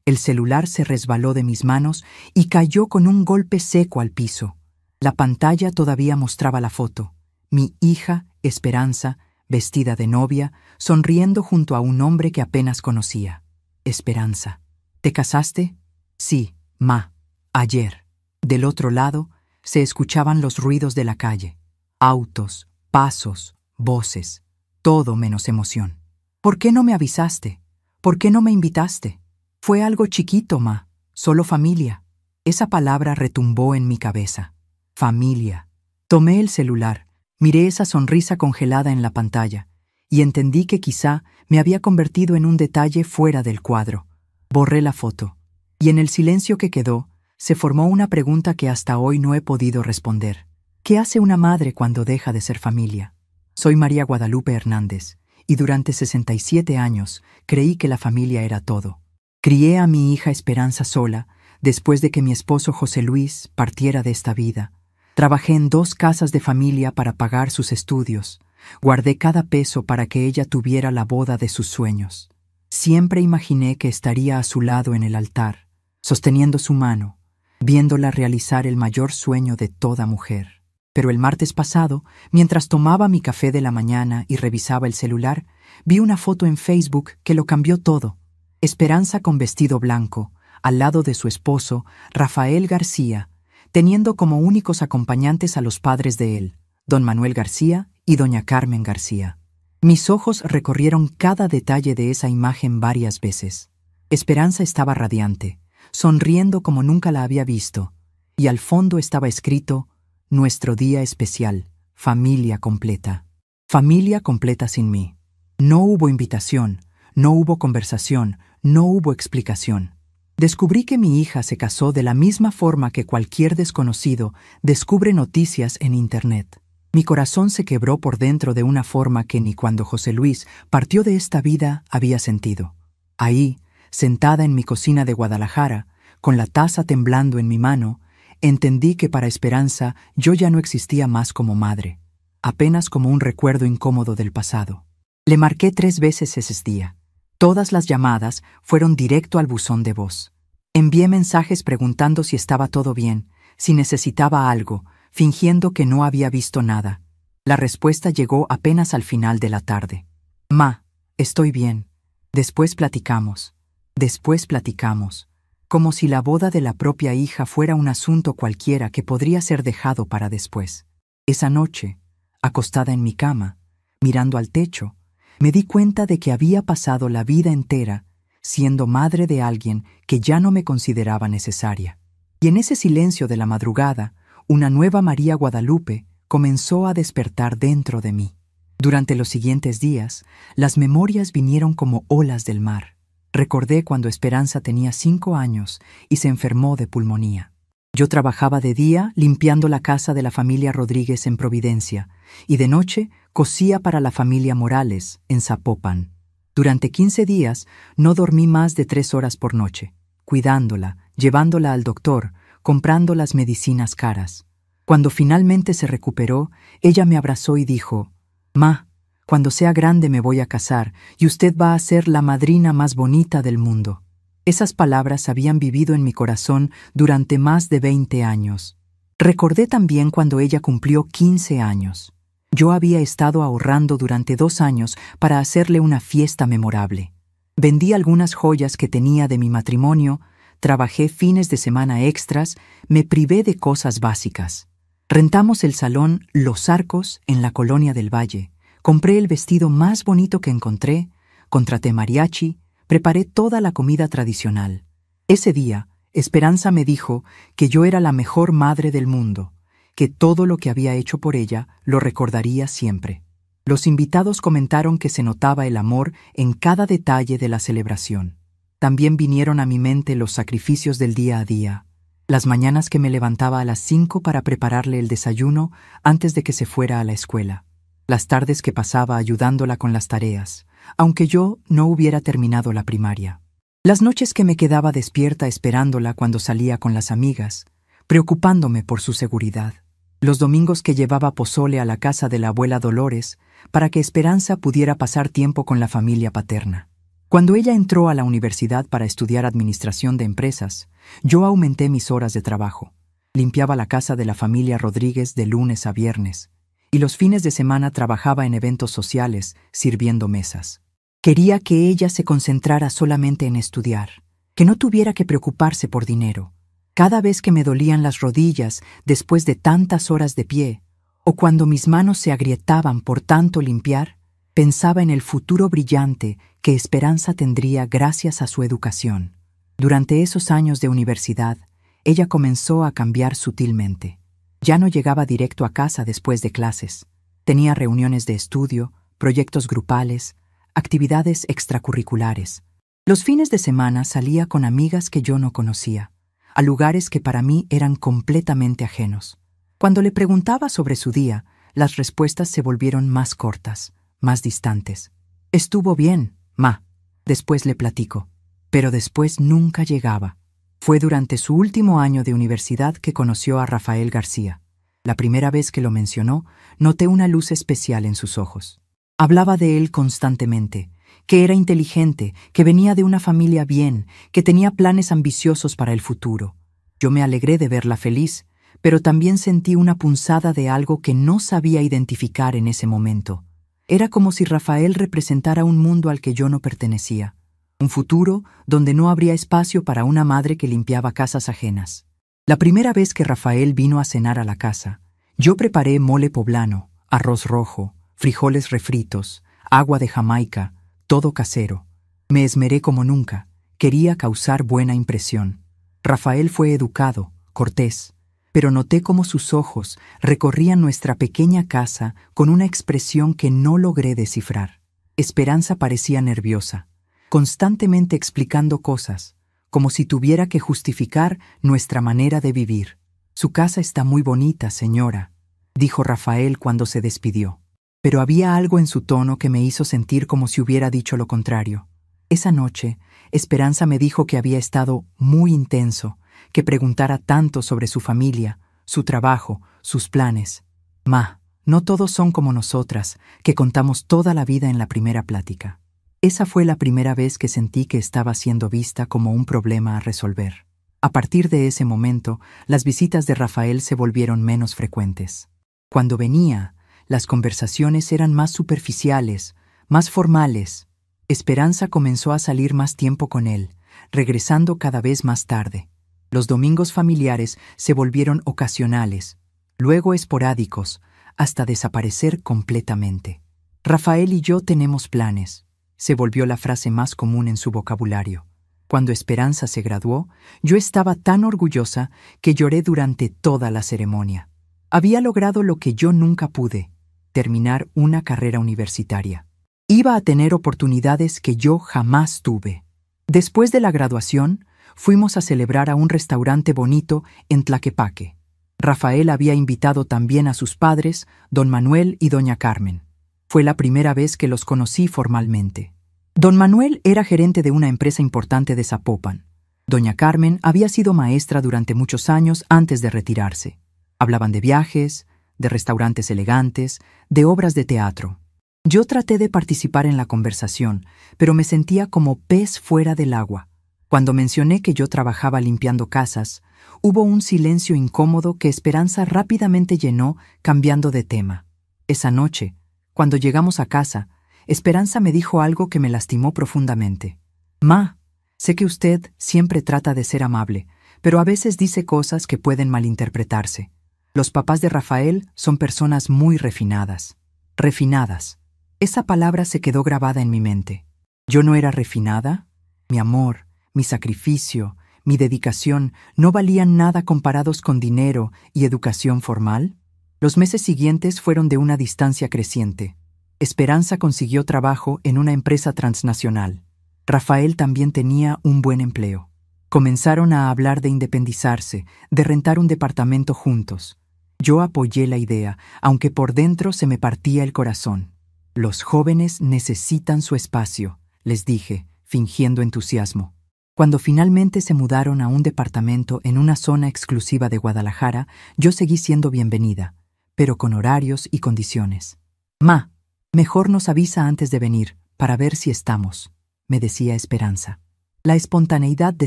El celular se resbaló de mis manos y cayó con un golpe seco al piso. La pantalla todavía mostraba la foto. Mi hija, Esperanza, vestida de novia, sonriendo junto a un hombre que apenas conocía. Esperanza. ¿Te casaste? Sí, ma. Ayer. Del otro lado, se escuchaban los ruidos de la calle. Autos, pasos, voces. Todo menos emoción. ¿Por qué no me avisaste? ¿Por qué no me invitaste? Fue algo chiquito, ma. Solo familia. Esa palabra retumbó en mi cabeza. Familia. Tomé el celular, miré esa sonrisa congelada en la pantalla y entendí que quizá me había convertido en un detalle fuera del cuadro. Borré la foto y en el silencio que quedó se formó una pregunta que hasta hoy no he podido responder. ¿Qué hace una madre cuando deja de ser familia? Soy María Guadalupe Hernández y durante 67 años creí que la familia era todo. Crié a mi hija Esperanza sola después de que mi esposo José Luis partiera de esta vida. Trabajé en 2 casas de familia para pagar sus estudios. Guardé cada peso para que ella tuviera la boda de sus sueños. Siempre imaginé que estaría a su lado en el altar, sosteniendo su mano, viéndola realizar el mayor sueño de toda mujer. Pero el martes pasado, mientras tomaba mi café de la mañana y revisaba el celular, vi una foto en Facebook que lo cambió todo. Esperanza con vestido blanco, al lado de su esposo, Rafael García, teniendo como únicos acompañantes a los padres de él, don Manuel García y doña Carmen García. Mis ojos recorrieron cada detalle de esa imagen varias veces. Esperanza estaba radiante, sonriendo como nunca la había visto, y al fondo estaba escrito: nuestro día especial, familia completa. Familia completa sin mí. No hubo invitación, no hubo conversación, no hubo explicación. Descubrí que mi hija se casó de la misma forma que cualquier desconocido descubre noticias en Internet. Mi corazón se quebró por dentro de una forma que ni cuando José Luis partió de esta vida había sentido. Ahí, sentada en mi cocina de Guadalajara, con la taza temblando en mi mano, entendí que para Esperanza yo ya no existía más como madre, apenas como un recuerdo incómodo del pasado. Le marqué 3 veces ese día. Todas las llamadas fueron directo al buzón de voz. Envié mensajes preguntando si estaba todo bien, si necesitaba algo, fingiendo que no había visto nada. La respuesta llegó apenas al final de la tarde. Ma, estoy bien. Después platicamos. Después platicamos. Como si la boda de la propia hija fuera un asunto cualquiera que podría ser dejado para después. Esa noche, acostada en mi cama, mirando al techo, me di cuenta de que había pasado la vida entera siendo madre de alguien que ya no me consideraba necesaria. Y en ese silencio de la madrugada, una nueva María Guadalupe comenzó a despertar dentro de mí. Durante los siguientes días, las memorias vinieron como olas del mar. Recordé cuando Esperanza tenía 5 años y se enfermó de pulmonía. Yo trabajaba de día limpiando la casa de la familia Rodríguez en Providencia y de noche cosía para la familia Morales en Zapopan. Durante 15 días no dormí más de 3 horas por noche, cuidándola, llevándola al doctor, comprando las medicinas caras. Cuando finalmente se recuperó, ella me abrazó y dijo: «Ma, cuando sea grande me voy a casar y usted va a ser la madrina más bonita del mundo». Esas palabras habían vivido en mi corazón durante más de 20 años. Recordé también cuando ella cumplió 15 años. Yo había estado ahorrando durante 2 años para hacerle una fiesta memorable. Vendí algunas joyas que tenía de mi matrimonio, trabajé fines de semana extras, me privé de cosas básicas. Rentamos el salón Los Arcos en la Colonia del Valle. Compré el vestido más bonito que encontré, contraté mariachi, preparé toda la comida tradicional. Ese día, Esperanza me dijo que yo era la mejor madre del mundo, que todo lo que había hecho por ella lo recordaría siempre. Los invitados comentaron que se notaba el amor en cada detalle de la celebración. También vinieron a mi mente los sacrificios del día a día, las mañanas que me levantaba a las 5 para prepararle el desayuno antes de que se fuera a la escuela, las tardes que pasaba ayudándola con las tareas, aunque yo no hubiera terminado la primaria. Las noches que me quedaba despierta esperándola cuando salía con las amigas, preocupándome por su seguridad. Los domingos que llevaba pozole a la casa de la abuela Dolores para que Esperanza pudiera pasar tiempo con la familia paterna. Cuando ella entró a la universidad para estudiar administración de empresas, yo aumenté mis horas de trabajo. Limpiaba la casa de la familia Rodríguez de lunes a viernes, y los fines de semana trabajaba en eventos sociales, sirviendo mesas. Quería que ella se concentrara solamente en estudiar, que no tuviera que preocuparse por dinero. Cada vez que me dolían las rodillas después de tantas horas de pie, o cuando mis manos se agrietaban por tanto limpiar, pensaba en el futuro brillante que Esperanza tendría gracias a su educación. Durante esos años de universidad, ella comenzó a cambiar sutilmente. Ya no llegaba directo a casa después de clases. Tenía reuniones de estudio, proyectos grupales, actividades extracurriculares. Los fines de semana salía con amigas que yo no conocía, a lugares que para mí eran completamente ajenos. Cuando le preguntaba sobre su día, las respuestas se volvieron más cortas, más distantes. Estuvo bien, ma. Después le platico. Pero después nunca llegaba. Fue durante su último año de universidad que conoció a Rafael García. La primera vez que lo mencionó, noté una luz especial en sus ojos. Hablaba de él constantemente, que era inteligente, que venía de una familia bien, que tenía planes ambiciosos para el futuro. Yo me alegré de verla feliz, pero también sentí una punzada de algo que no sabía identificar en ese momento. Era como si Rafael representara un mundo al que yo no pertenecía. Un futuro donde no habría espacio para una madre que limpiaba casas ajenas. La primera vez que Rafael vino a cenar a la casa, yo preparé mole poblano, arroz rojo, frijoles refritos, agua de Jamaica, todo casero. Me esmeré como nunca, quería causar buena impresión. Rafael fue educado, cortés, pero noté cómo sus ojos recorrían nuestra pequeña casa con una expresión que no logré descifrar. Esperanza parecía nerviosa, constantemente explicando cosas, como si tuviera que justificar nuestra manera de vivir. «Su casa está muy bonita, señora», dijo Rafael cuando se despidió. Pero había algo en su tono que me hizo sentir como si hubiera dicho lo contrario. Esa noche, Esperanza me dijo que había estado muy intenso, que preguntara tanto sobre su familia, su trabajo, sus planes. «Ma, no todos son como nosotras, que contamos toda la vida en la primera plática». Esa fue la primera vez que sentí que estaba siendo vista como un problema a resolver. A partir de ese momento, las visitas de Rafael se volvieron menos frecuentes. Cuando venía, las conversaciones eran más superficiales, más formales. Esperanza comenzó a salir más tiempo con él, regresando cada vez más tarde. Los domingos familiares se volvieron ocasionales, luego esporádicos, hasta desaparecer completamente. «Rafael y yo tenemos planes», se volvió la frase más común en su vocabulario. Cuando Esperanza se graduó, yo estaba tan orgullosa que lloré durante toda la ceremonia. Había logrado lo que yo nunca pude, terminar una carrera universitaria. Iba a tener oportunidades que yo jamás tuve. Después de la graduación, fuimos a celebrar a un restaurante bonito en Tlaquepaque. Rafael había invitado también a sus padres, don Manuel y doña Carmen. Fue la primera vez que los conocí formalmente. Don Manuel era gerente de una empresa importante de Zapopan. Doña Carmen había sido maestra durante muchos años antes de retirarse. Hablaban de viajes, de restaurantes elegantes, de obras de teatro. Yo traté de participar en la conversación, pero me sentía como pez fuera del agua. Cuando mencioné que yo trabajaba limpiando casas, hubo un silencio incómodo que Esperanza rápidamente llenó cambiando de tema. Esa noche, cuando llegamos a casa, Esperanza me dijo algo que me lastimó profundamente. «Ma, sé que usted siempre trata de ser amable, pero a veces dice cosas que pueden malinterpretarse. Los papás de Rafael son personas muy refinadas». Refinadas. Esa palabra se quedó grabada en mi mente. ¿Yo no era refinada? Mi amor, mi sacrificio, mi dedicación no valían nada comparados con dinero y educación formal. Los meses siguientes fueron de una distancia creciente. Esperanza consiguió trabajo en una empresa transnacional. Rafael también tenía un buen empleo. Comenzaron a hablar de independizarse, de rentar un departamento juntos. Yo apoyé la idea, aunque por dentro se me partía el corazón. «Los jóvenes necesitan su espacio», les dije, fingiendo entusiasmo. Cuando finalmente se mudaron a un departamento en una zona exclusiva de Guadalajara, yo seguí siendo bienvenida, pero con horarios y condiciones. «Ma, mejor nos avisa antes de venir, para ver si estamos», me decía Esperanza. La espontaneidad de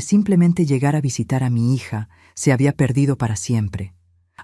simplemente llegar a visitar a mi hija se había perdido para siempre.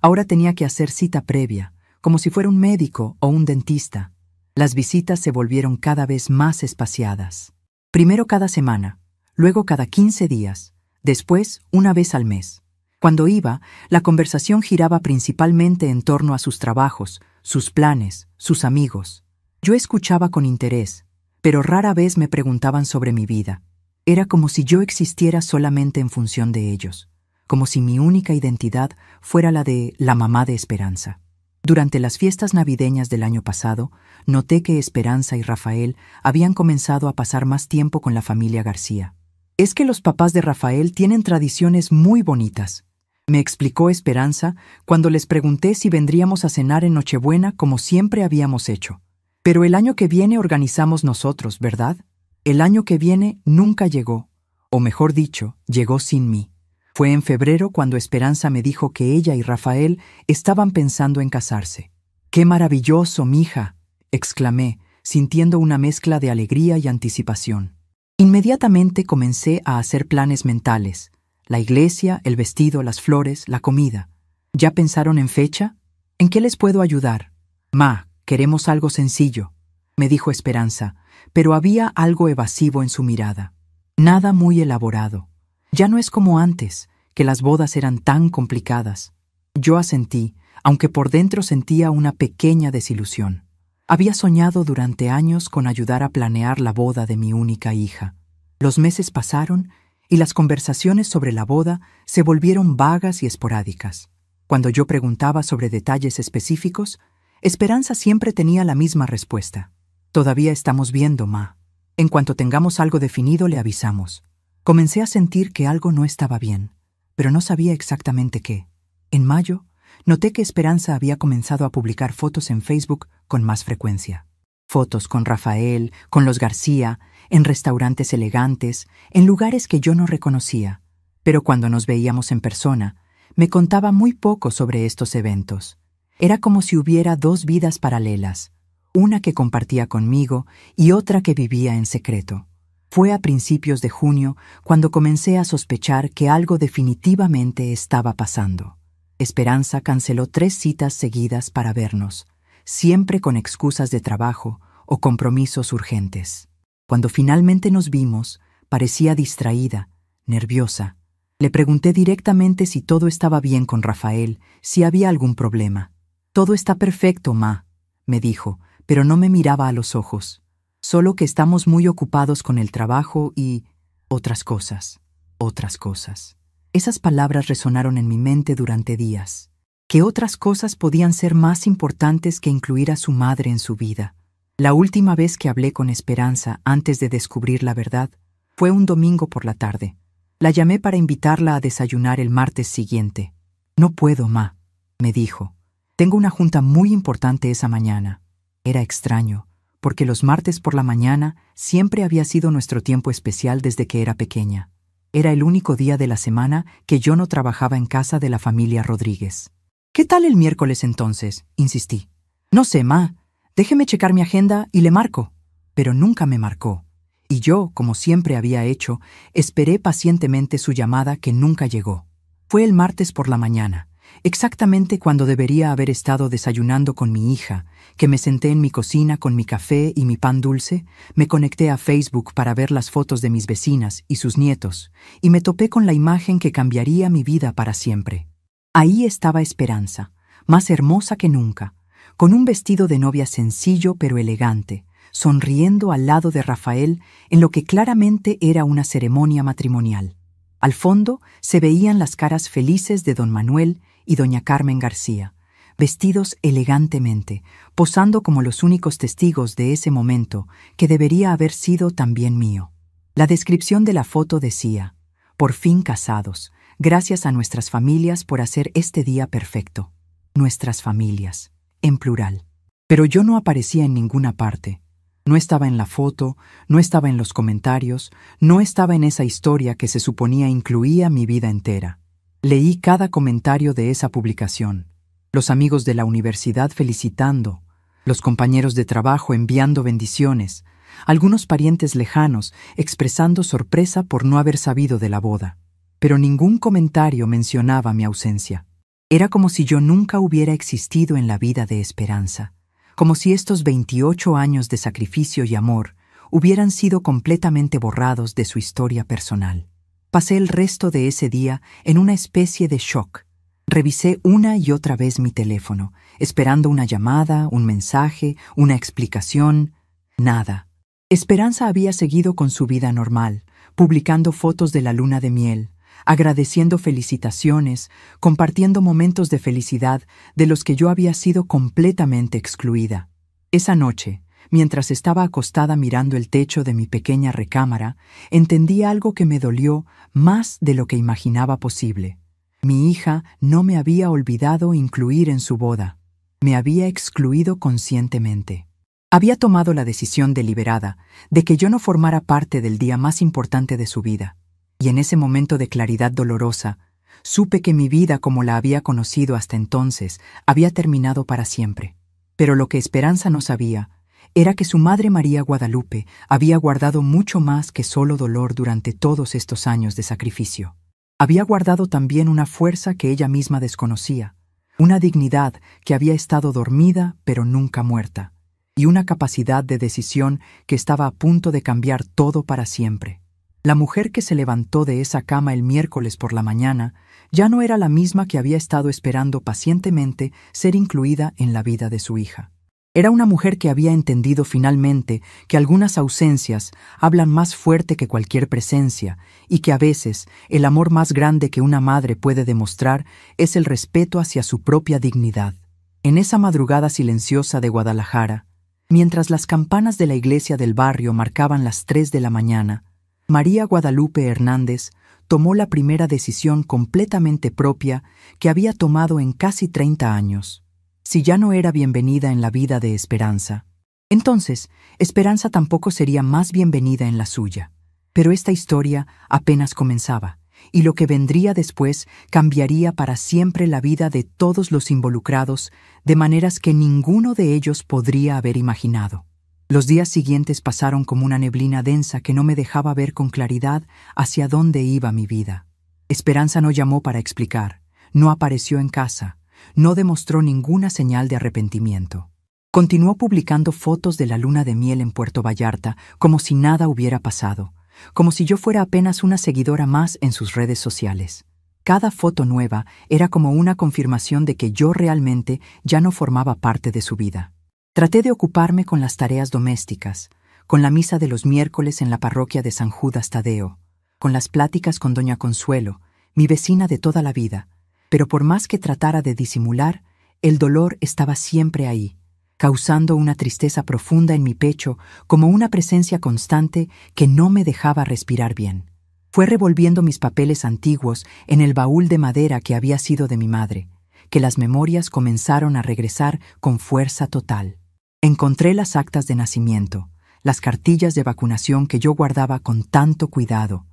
Ahora tenía que hacer cita previa, como si fuera un médico o un dentista. Las visitas se volvieron cada vez más espaciadas. Primero cada semana, luego cada 15 días, después una vez al mes. Cuando iba, la conversación giraba principalmente en torno a sus trabajos, sus planes, sus amigos. Yo escuchaba con interés, pero rara vez me preguntaban sobre mi vida. Era como si yo existiera solamente en función de ellos, como si mi única identidad fuera la de la mamá de Esperanza. Durante las fiestas navideñas del año pasado, noté que Esperanza y Rafael habían comenzado a pasar más tiempo con la familia García. Es que los papás de Rafael tienen tradiciones muy bonitas, me explicó Esperanza cuando les pregunté si vendríamos a cenar en Nochebuena como siempre habíamos hecho. Pero el año que viene organizamos nosotros, ¿verdad? El año que viene nunca llegó, o mejor dicho, llegó sin mí. Fue en febrero cuando Esperanza me dijo que ella y Rafael estaban pensando en casarse. ¡Qué maravilloso, mija!, exclamé, sintiendo una mezcla de alegría y anticipación. Inmediatamente comencé a hacer planes mentales. La iglesia, el vestido, las flores, la comida. ¿Ya pensaron en fecha? ¿En qué les puedo ayudar? Ma, queremos algo sencillo, me dijo Esperanza, pero había algo evasivo en su mirada. Nada muy elaborado. Ya no es como antes, que las bodas eran tan complicadas. Yo asentí, aunque por dentro sentía una pequeña desilusión. Había soñado durante años con ayudar a planear la boda de mi única hija. Los meses pasaron y las conversaciones sobre la boda se volvieron vagas y esporádicas. Cuando yo preguntaba sobre detalles específicos, Esperanza siempre tenía la misma respuesta. Todavía estamos viendo, ma. En cuanto tengamos algo definido, le avisamos. Comencé a sentir que algo no estaba bien, pero no sabía exactamente qué. En mayo, noté que Esperanza había comenzado a publicar fotos en Facebook con más frecuencia. Fotos con Rafael, con los García, en restaurantes elegantes, en lugares que yo no reconocía. Pero cuando nos veíamos en persona, me contaba muy poco sobre estos eventos. Era como si hubiera dos vidas paralelas, una que compartía conmigo y otra que vivía en secreto. Fue a principios de junio cuando comencé a sospechar que algo definitivamente estaba pasando. Esperanza canceló 3 citas seguidas para vernos, siempre con excusas de trabajo o compromisos urgentes. Cuando finalmente nos vimos, parecía distraída, nerviosa. Le pregunté directamente si todo estaba bien con Rafael, si había algún problema. «Todo está perfecto, ma», me dijo, pero no me miraba a los ojos. «Solo que estamos muy ocupados con el trabajo y otras cosas, otras cosas». Esas palabras resonaron en mi mente durante días. ¿Qué otras cosas podían ser más importantes que incluir a su madre en su vida? La última vez que hablé con Esperanza antes de descubrir la verdad fue un domingo por la tarde. La llamé para invitarla a desayunar el martes siguiente. «No puedo, ma», me dijo. «Tengo una junta muy importante esa mañana». Era extraño, porque los martes por la mañana siempre había sido nuestro tiempo especial desde que era pequeña. Era el único día de la semana que yo no trabajaba en casa de la familia Rodríguez. «¿Qué tal el miércoles entonces?», insistí. «No sé, ma. Déjeme checar mi agenda y le marco». Pero nunca me marcó. Y yo, como siempre había hecho, esperé pacientemente su llamada que nunca llegó. Fue el martes por la mañana, exactamente cuando debería haber estado desayunando con mi hija, que me senté en mi cocina con mi café y mi pan dulce, me conecté a Facebook para ver las fotos de mis vecinas y sus nietos, y me topé con la imagen que cambiaría mi vida para siempre. Ahí estaba Esperanza, más hermosa que nunca, con un vestido de novia sencillo pero elegante, sonriendo al lado de Rafael en lo que claramente era una ceremonia matrimonial. Al fondo se veían las caras felices de don Manuel y doña Carmen García, vestidos elegantemente, posando como los únicos testigos de ese momento que debería haber sido también mío. La descripción de la foto decía: «Por fin casados, gracias a nuestras familias por hacer este día perfecto». Nuestras familias, en plural. Pero yo no aparecía en ninguna parte. No estaba en la foto, no estaba en los comentarios, no estaba en esa historia que se suponía incluía mi vida entera. Leí cada comentario de esa publicación. Los amigos de la universidad felicitando, los compañeros de trabajo enviando bendiciones, algunos parientes lejanos expresando sorpresa por no haber sabido de la boda. Pero ningún comentario mencionaba mi ausencia. Era como si yo nunca hubiera existido en la vida de Esperanza, como si estos 28 años de sacrificio y amor hubieran sido completamente borrados de su historia personal. Pasé el resto de ese día en una especie de shock. Revisé una y otra vez mi teléfono, esperando una llamada, un mensaje, una explicación. Nada. Esperanza había seguido con su vida normal, publicando fotos de la luna de miel, agradeciendo felicitaciones, compartiendo momentos de felicidad de los que yo había sido completamente excluida. Esa noche, mientras estaba acostada mirando el techo de mi pequeña recámara, entendí algo que me dolió más de lo que imaginaba posible. Mi hija no me había olvidado incluir en su boda. Me había excluido conscientemente. Había tomado la decisión deliberada de que yo no formara parte del día más importante de su vida. Y en ese momento de claridad dolorosa, supe que mi vida como la había conocido hasta entonces había terminado para siempre. Pero lo que Esperanza no sabía era que su madre María Guadalupe había guardado mucho más que solo dolor durante todos estos años de sacrificio. Había guardado también una fuerza que ella misma desconocía, una dignidad que había estado dormida pero nunca muerta, y una capacidad de decisión que estaba a punto de cambiar todo para siempre. La mujer que se levantó de esa cama el miércoles por la mañana ya no era la misma que había estado esperando pacientemente ser incluida en la vida de su hija. Era una mujer que había entendido finalmente que algunas ausencias hablan más fuerte que cualquier presencia y que a veces el amor más grande que una madre puede demostrar es el respeto hacia su propia dignidad. En esa madrugada silenciosa de Guadalajara, mientras las campanas de la iglesia del barrio marcaban las 3 de la mañana, María Guadalupe Hernández tomó la primera decisión completamente propia que había tomado en casi 30 años. Si ya no era bienvenida en la vida de Esperanza, entonces Esperanza tampoco sería más bienvenida en la suya. Pero esta historia apenas comenzaba, y lo que vendría después cambiaría para siempre la vida de todos los involucrados de maneras que ninguno de ellos podría haber imaginado. Los días siguientes pasaron como una neblina densa que no me dejaba ver con claridad hacia dónde iba mi vida. Esperanza no llamó para explicar, no apareció en casa, no demostró ninguna señal de arrepentimiento. Continuó publicando fotos de la luna de miel en Puerto Vallarta como si nada hubiera pasado, como si yo fuera apenas una seguidora más en sus redes sociales. Cada foto nueva era como una confirmación de que yo realmente ya no formaba parte de su vida. Traté de ocuparme con las tareas domésticas, con la misa de los miércoles en la parroquia de San Judas Tadeo, con las pláticas con doña Consuelo, mi vecina de toda la vida, pero por más que tratara de disimular, el dolor estaba siempre ahí, causando una tristeza profunda en mi pecho como una presencia constante que no me dejaba respirar bien. Fue revolviendo mis papeles antiguos en el baúl de madera que había sido de mi madre, que las memorias comenzaron a regresar con fuerza total. Encontré las actas de nacimiento, las cartillas de vacunación que yo guardaba con tanto cuidado,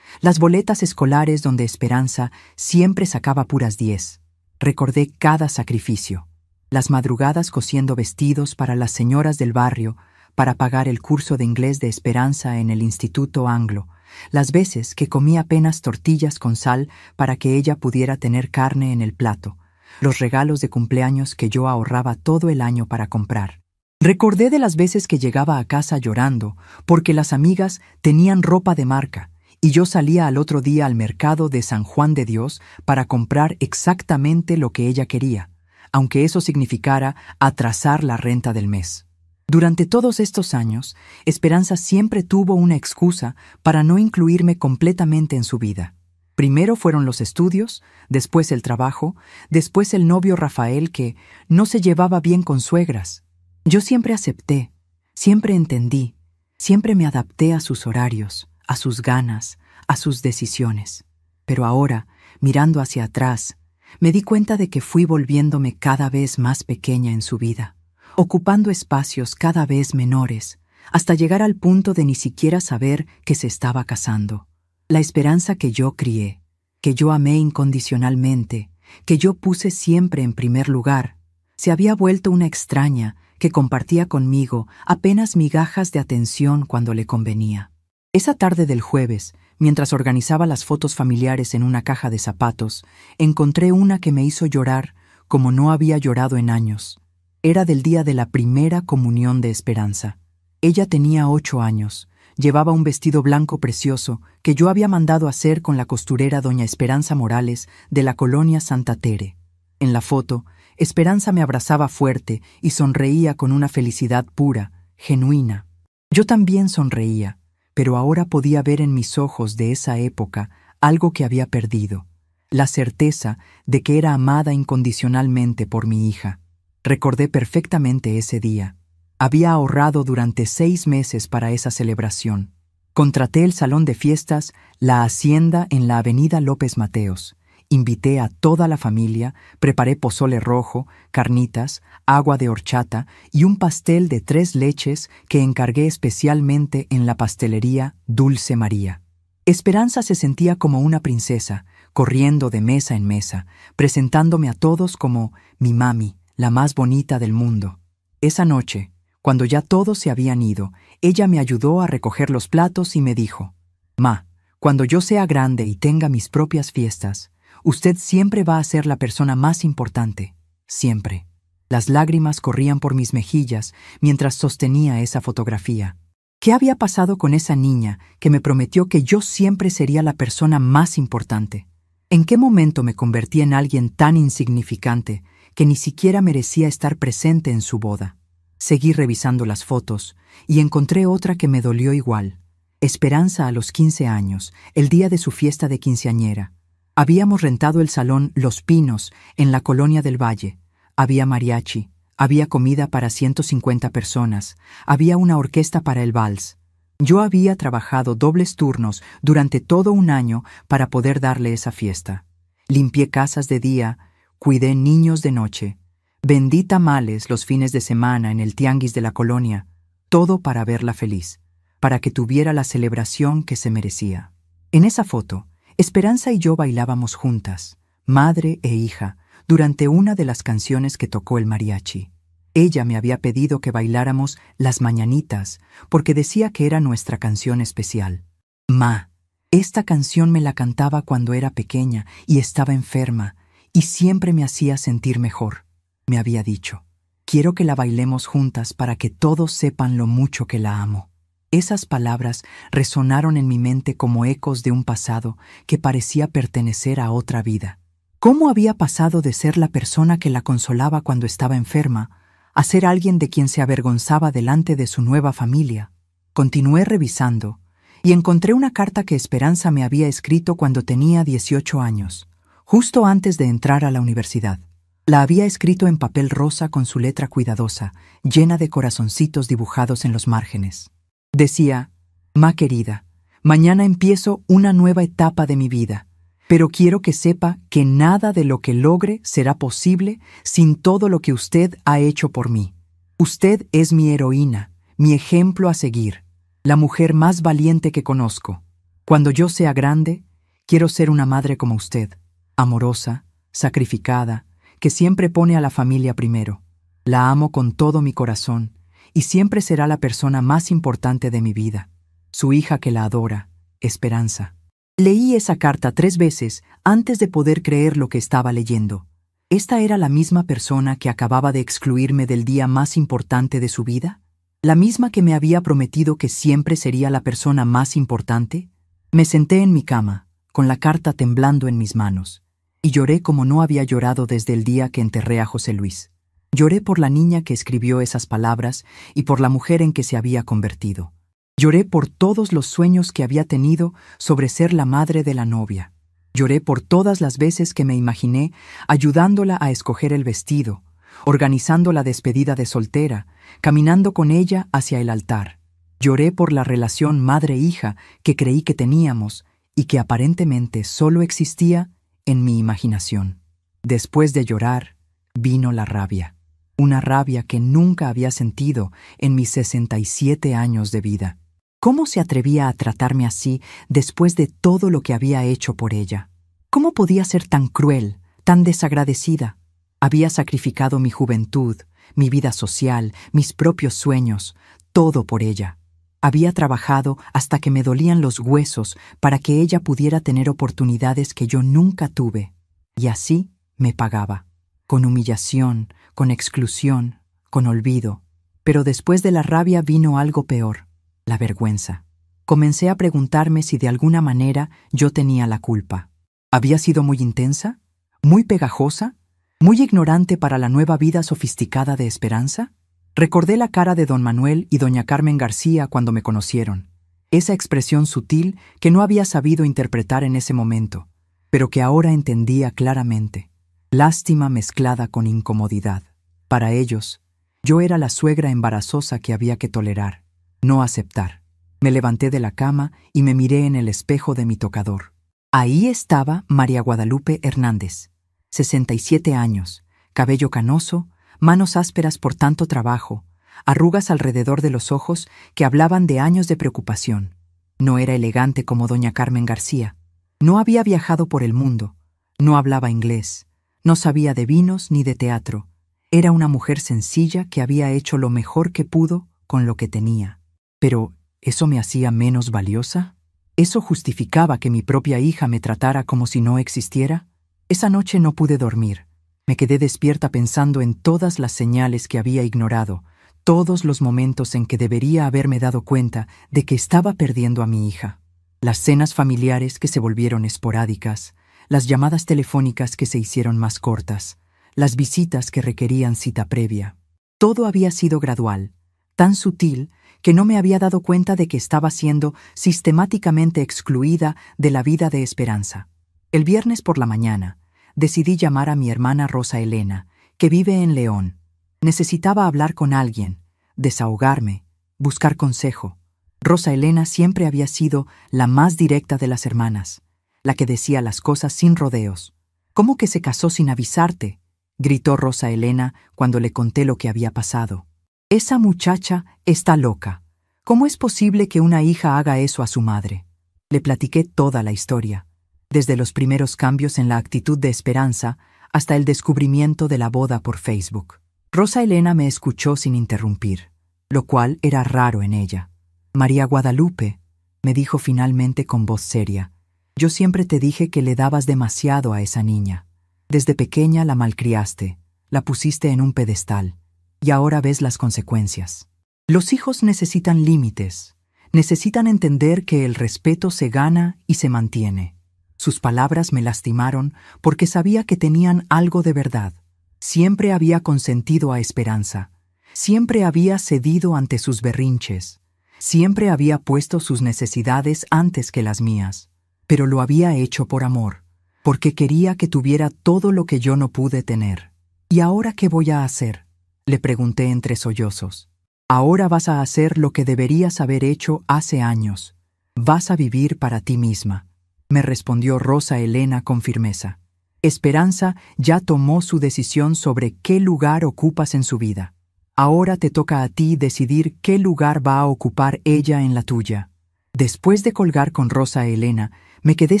las boletas escolares donde Esperanza siempre sacaba puras 10. Recordé cada sacrificio, las madrugadas cosiendo vestidos para las señoras del barrio para pagar el curso de inglés de Esperanza en el Instituto Anglo, las veces que comí apenas tortillas con sal para que ella pudiera tener carne en el plato, los regalos de cumpleaños que yo ahorraba todo el año para comprar. Recordé de las veces que llegaba a casa llorando porque las amigas tenían ropa de marca y yo salía al otro día al mercado de San Juan de Dios para comprar exactamente lo que ella quería, aunque eso significara atrasar la renta del mes. Durante todos estos años, Esperanza siempre tuvo una excusa para no incluirme completamente en su vida. Primero fueron los estudios, después el trabajo, después el novio Rafael que no se llevaba bien con suegras. Yo siempre acepté, siempre entendí, siempre me adapté a sus horarios, a sus ganas, a sus decisiones. Pero ahora, mirando hacia atrás, me di cuenta de que fui volviéndome cada vez más pequeña en su vida, ocupando espacios cada vez menores, hasta llegar al punto de ni siquiera saber que se estaba casando. La Esperanza que yo crié, que yo amé incondicionalmente, que yo puse siempre en primer lugar, se había vuelto una extraña que compartía conmigo apenas migajas de atención cuando le convenía. Esa tarde del jueves, mientras organizaba las fotos familiares en una caja de zapatos, encontré una que me hizo llorar como no había llorado en años. Era del día de la primera comunión de Esperanza. Ella tenía 8 años, llevaba un vestido blanco precioso que yo había mandado hacer con la costurera doña Esperanza Morales de la colonia Santa Tere. En la foto, Esperanza me abrazaba fuerte y sonreía con una felicidad pura, genuina. Yo también sonreía, pero ahora podía ver en mis ojos de esa época algo que había perdido, la certeza de que era amada incondicionalmente por mi hija. Recordé perfectamente ese día. Había ahorrado durante 6 meses para esa celebración. Contraté el salón de fiestas La Hacienda en la avenida López Mateos. Invité a toda la familia, preparé pozole rojo, carnitas, agua de horchata y un pastel de 3 leches que encargué especialmente en la pastelería Dulce María. Esperanza se sentía como una princesa, corriendo de mesa en mesa, presentándome a todos como mi mami, la más bonita del mundo. Esa noche, cuando ya todos se habían ido, ella me ayudó a recoger los platos y me dijo: «Ma, cuando yo sea grande y tenga mis propias fiestas, usted siempre va a ser la persona más importante, siempre». Las lágrimas corrían por mis mejillas mientras sostenía esa fotografía. ¿Qué había pasado con esa niña que me prometió que yo siempre sería la persona más importante? ¿En qué momento me convertí en alguien tan insignificante que ni siquiera merecía estar presente en su boda? Seguí revisando las fotos y encontré otra que me dolió igual. Esperanza a los 15 años, el día de su fiesta de quinceañera. Habíamos rentado el salón Los Pinos en la Colonia del Valle. Había mariachi, había comida para 150 personas, había una orquesta para el vals. Yo había trabajado dobles turnos durante todo un año para poder darle esa fiesta. Limpié casas de día, cuidé niños de noche, vendí tamales los fines de semana en el tianguis de la colonia, todo para verla feliz, para que tuviera la celebración que se merecía. En esa foto, Esperanza y yo bailábamos juntas, madre e hija, durante una de las canciones que tocó el mariachi. Ella me había pedido que bailáramos Las Mañanitas porque decía que era nuestra canción especial. «Ma, esta canción me la cantaba cuando era pequeña y estaba enferma y siempre me hacía sentir mejor», me había dicho. «Quiero que la bailemos juntas para que todos sepan lo mucho que la amo». Esas palabras resonaron en mi mente como ecos de un pasado que parecía pertenecer a otra vida. ¿Cómo había pasado de ser la persona que la consolaba cuando estaba enferma a ser alguien de quien se avergonzaba delante de su nueva familia? Continué revisando y encontré una carta que Esperanza me había escrito cuando tenía 18 años, justo antes de entrar a la universidad. La había escrito en papel rosa con su letra cuidadosa, llena de corazoncitos dibujados en los márgenes. Decía: «Ma querida, mañana empiezo una nueva etapa de mi vida, pero quiero que sepa que nada de lo que logre será posible sin todo lo que usted ha hecho por mí. Usted es mi heroína, mi ejemplo a seguir, la mujer más valiente que conozco. Cuando yo sea grande, quiero ser una madre como usted, amorosa, sacrificada, que siempre pone a la familia primero. La amo con todo mi corazón y siempre será la persona más importante de mi vida. Su hija que la adora, Esperanza». Leí esa carta 3 veces antes de poder creer lo que estaba leyendo. ¿Esta era la misma persona que acababa de excluirme del día más importante de su vida? ¿La misma que me había prometido que siempre sería la persona más importante? Me senté en mi cama, con la carta temblando en mis manos, y lloré como no había llorado desde el día que enterré a José Luis. Lloré por la niña que escribió esas palabras y por la mujer en que se había convertido. Lloré por todos los sueños que había tenido sobre ser la madre de la novia. Lloré por todas las veces que me imaginé ayudándola a escoger el vestido, organizando la despedida de soltera, caminando con ella hacia el altar. Lloré por la relación madre-hija que creí que teníamos y que aparentemente solo existía en mi imaginación. Después de llorar, vino la rabia. Una rabia que nunca había sentido en mis 67 años de vida. ¿Cómo se atrevía a tratarme así después de todo lo que había hecho por ella? ¿Cómo podía ser tan cruel, tan desagradecida? Había sacrificado mi juventud, mi vida social, mis propios sueños, todo por ella. Había trabajado hasta que me dolían los huesos para que ella pudiera tener oportunidades que yo nunca tuve. Y así me pagaba. Con humillación, con exclusión, con olvido. Pero después de la rabia vino algo peor, la vergüenza. Comencé a preguntarme si de alguna manera yo tenía la culpa. ¿Había sido muy intensa? ¿Muy pegajosa? ¿Muy ignorante para la nueva vida sofisticada de Esperanza? Recordé la cara de don Manuel y doña Carmen García cuando me conocieron. Esa expresión sutil que no había sabido interpretar en ese momento, pero que ahora entendía claramente. Lástima mezclada con incomodidad. Para ellos, yo era la suegra embarazosa que había que tolerar, no aceptar. Me levanté de la cama y me miré en el espejo de mi tocador. Ahí estaba María Guadalupe Hernández, 67 años, cabello canoso, manos ásperas por tanto trabajo, arrugas alrededor de los ojos que hablaban de años de preocupación. No era elegante como doña Carmen García. No había viajado por el mundo. No hablaba inglés. No sabía de vinos ni de teatro. Era una mujer sencilla que había hecho lo mejor que pudo con lo que tenía. Pero, ¿eso me hacía menos valiosa? ¿Eso justificaba que mi propia hija me tratara como si no existiera? Esa noche no pude dormir. Me quedé despierta pensando en todas las señales que había ignorado, todos los momentos en que debería haberme dado cuenta de que estaba perdiendo a mi hija. Las cenas familiares que se volvieron esporádicas, las llamadas telefónicas que se hicieron más cortas, las visitas que requerían cita previa. Todo había sido gradual, tan sutil que no me había dado cuenta de que estaba siendo sistemáticamente excluida de la vida de Esperanza. El viernes por la mañana, decidí llamar a mi hermana Rosa Elena, que vive en León. Necesitaba hablar con alguien, desahogarme, buscar consejo. Rosa Elena siempre había sido la más directa de las hermanas, la que decía las cosas sin rodeos. ¿Cómo que se casó sin avisarte?, gritó Rosa Elena cuando le conté lo que había pasado. Esa muchacha está loca. ¿Cómo es posible que una hija haga eso a su madre? Le platiqué toda la historia, desde los primeros cambios en la actitud de Esperanza hasta el descubrimiento de la boda por Facebook. Rosa Elena me escuchó sin interrumpir, lo cual era raro en ella. María Guadalupe, me dijo finalmente con voz seria, yo siempre te dije que le dabas demasiado a esa niña. Desde pequeña la malcriaste, la pusiste en un pedestal, y ahora ves las consecuencias. Los hijos necesitan límites, necesitan entender que el respeto se gana y se mantiene. Sus palabras me lastimaron porque sabía que tenían algo de verdad. Siempre había consentido a Esperanza, siempre había cedido ante sus berrinches, siempre había puesto sus necesidades antes que las mías, pero lo había hecho por amor, porque quería que tuviera todo lo que yo no pude tener. ¿Y ahora qué voy a hacer?, le pregunté entre sollozos. Ahora vas a hacer lo que deberías haber hecho hace años. Vas a vivir para ti misma, me respondió Rosa Elena con firmeza. Esperanza ya tomó su decisión sobre qué lugar ocupas en su vida. Ahora te toca a ti decidir qué lugar va a ocupar ella en la tuya. Después de colgar con Rosa Elena, me quedé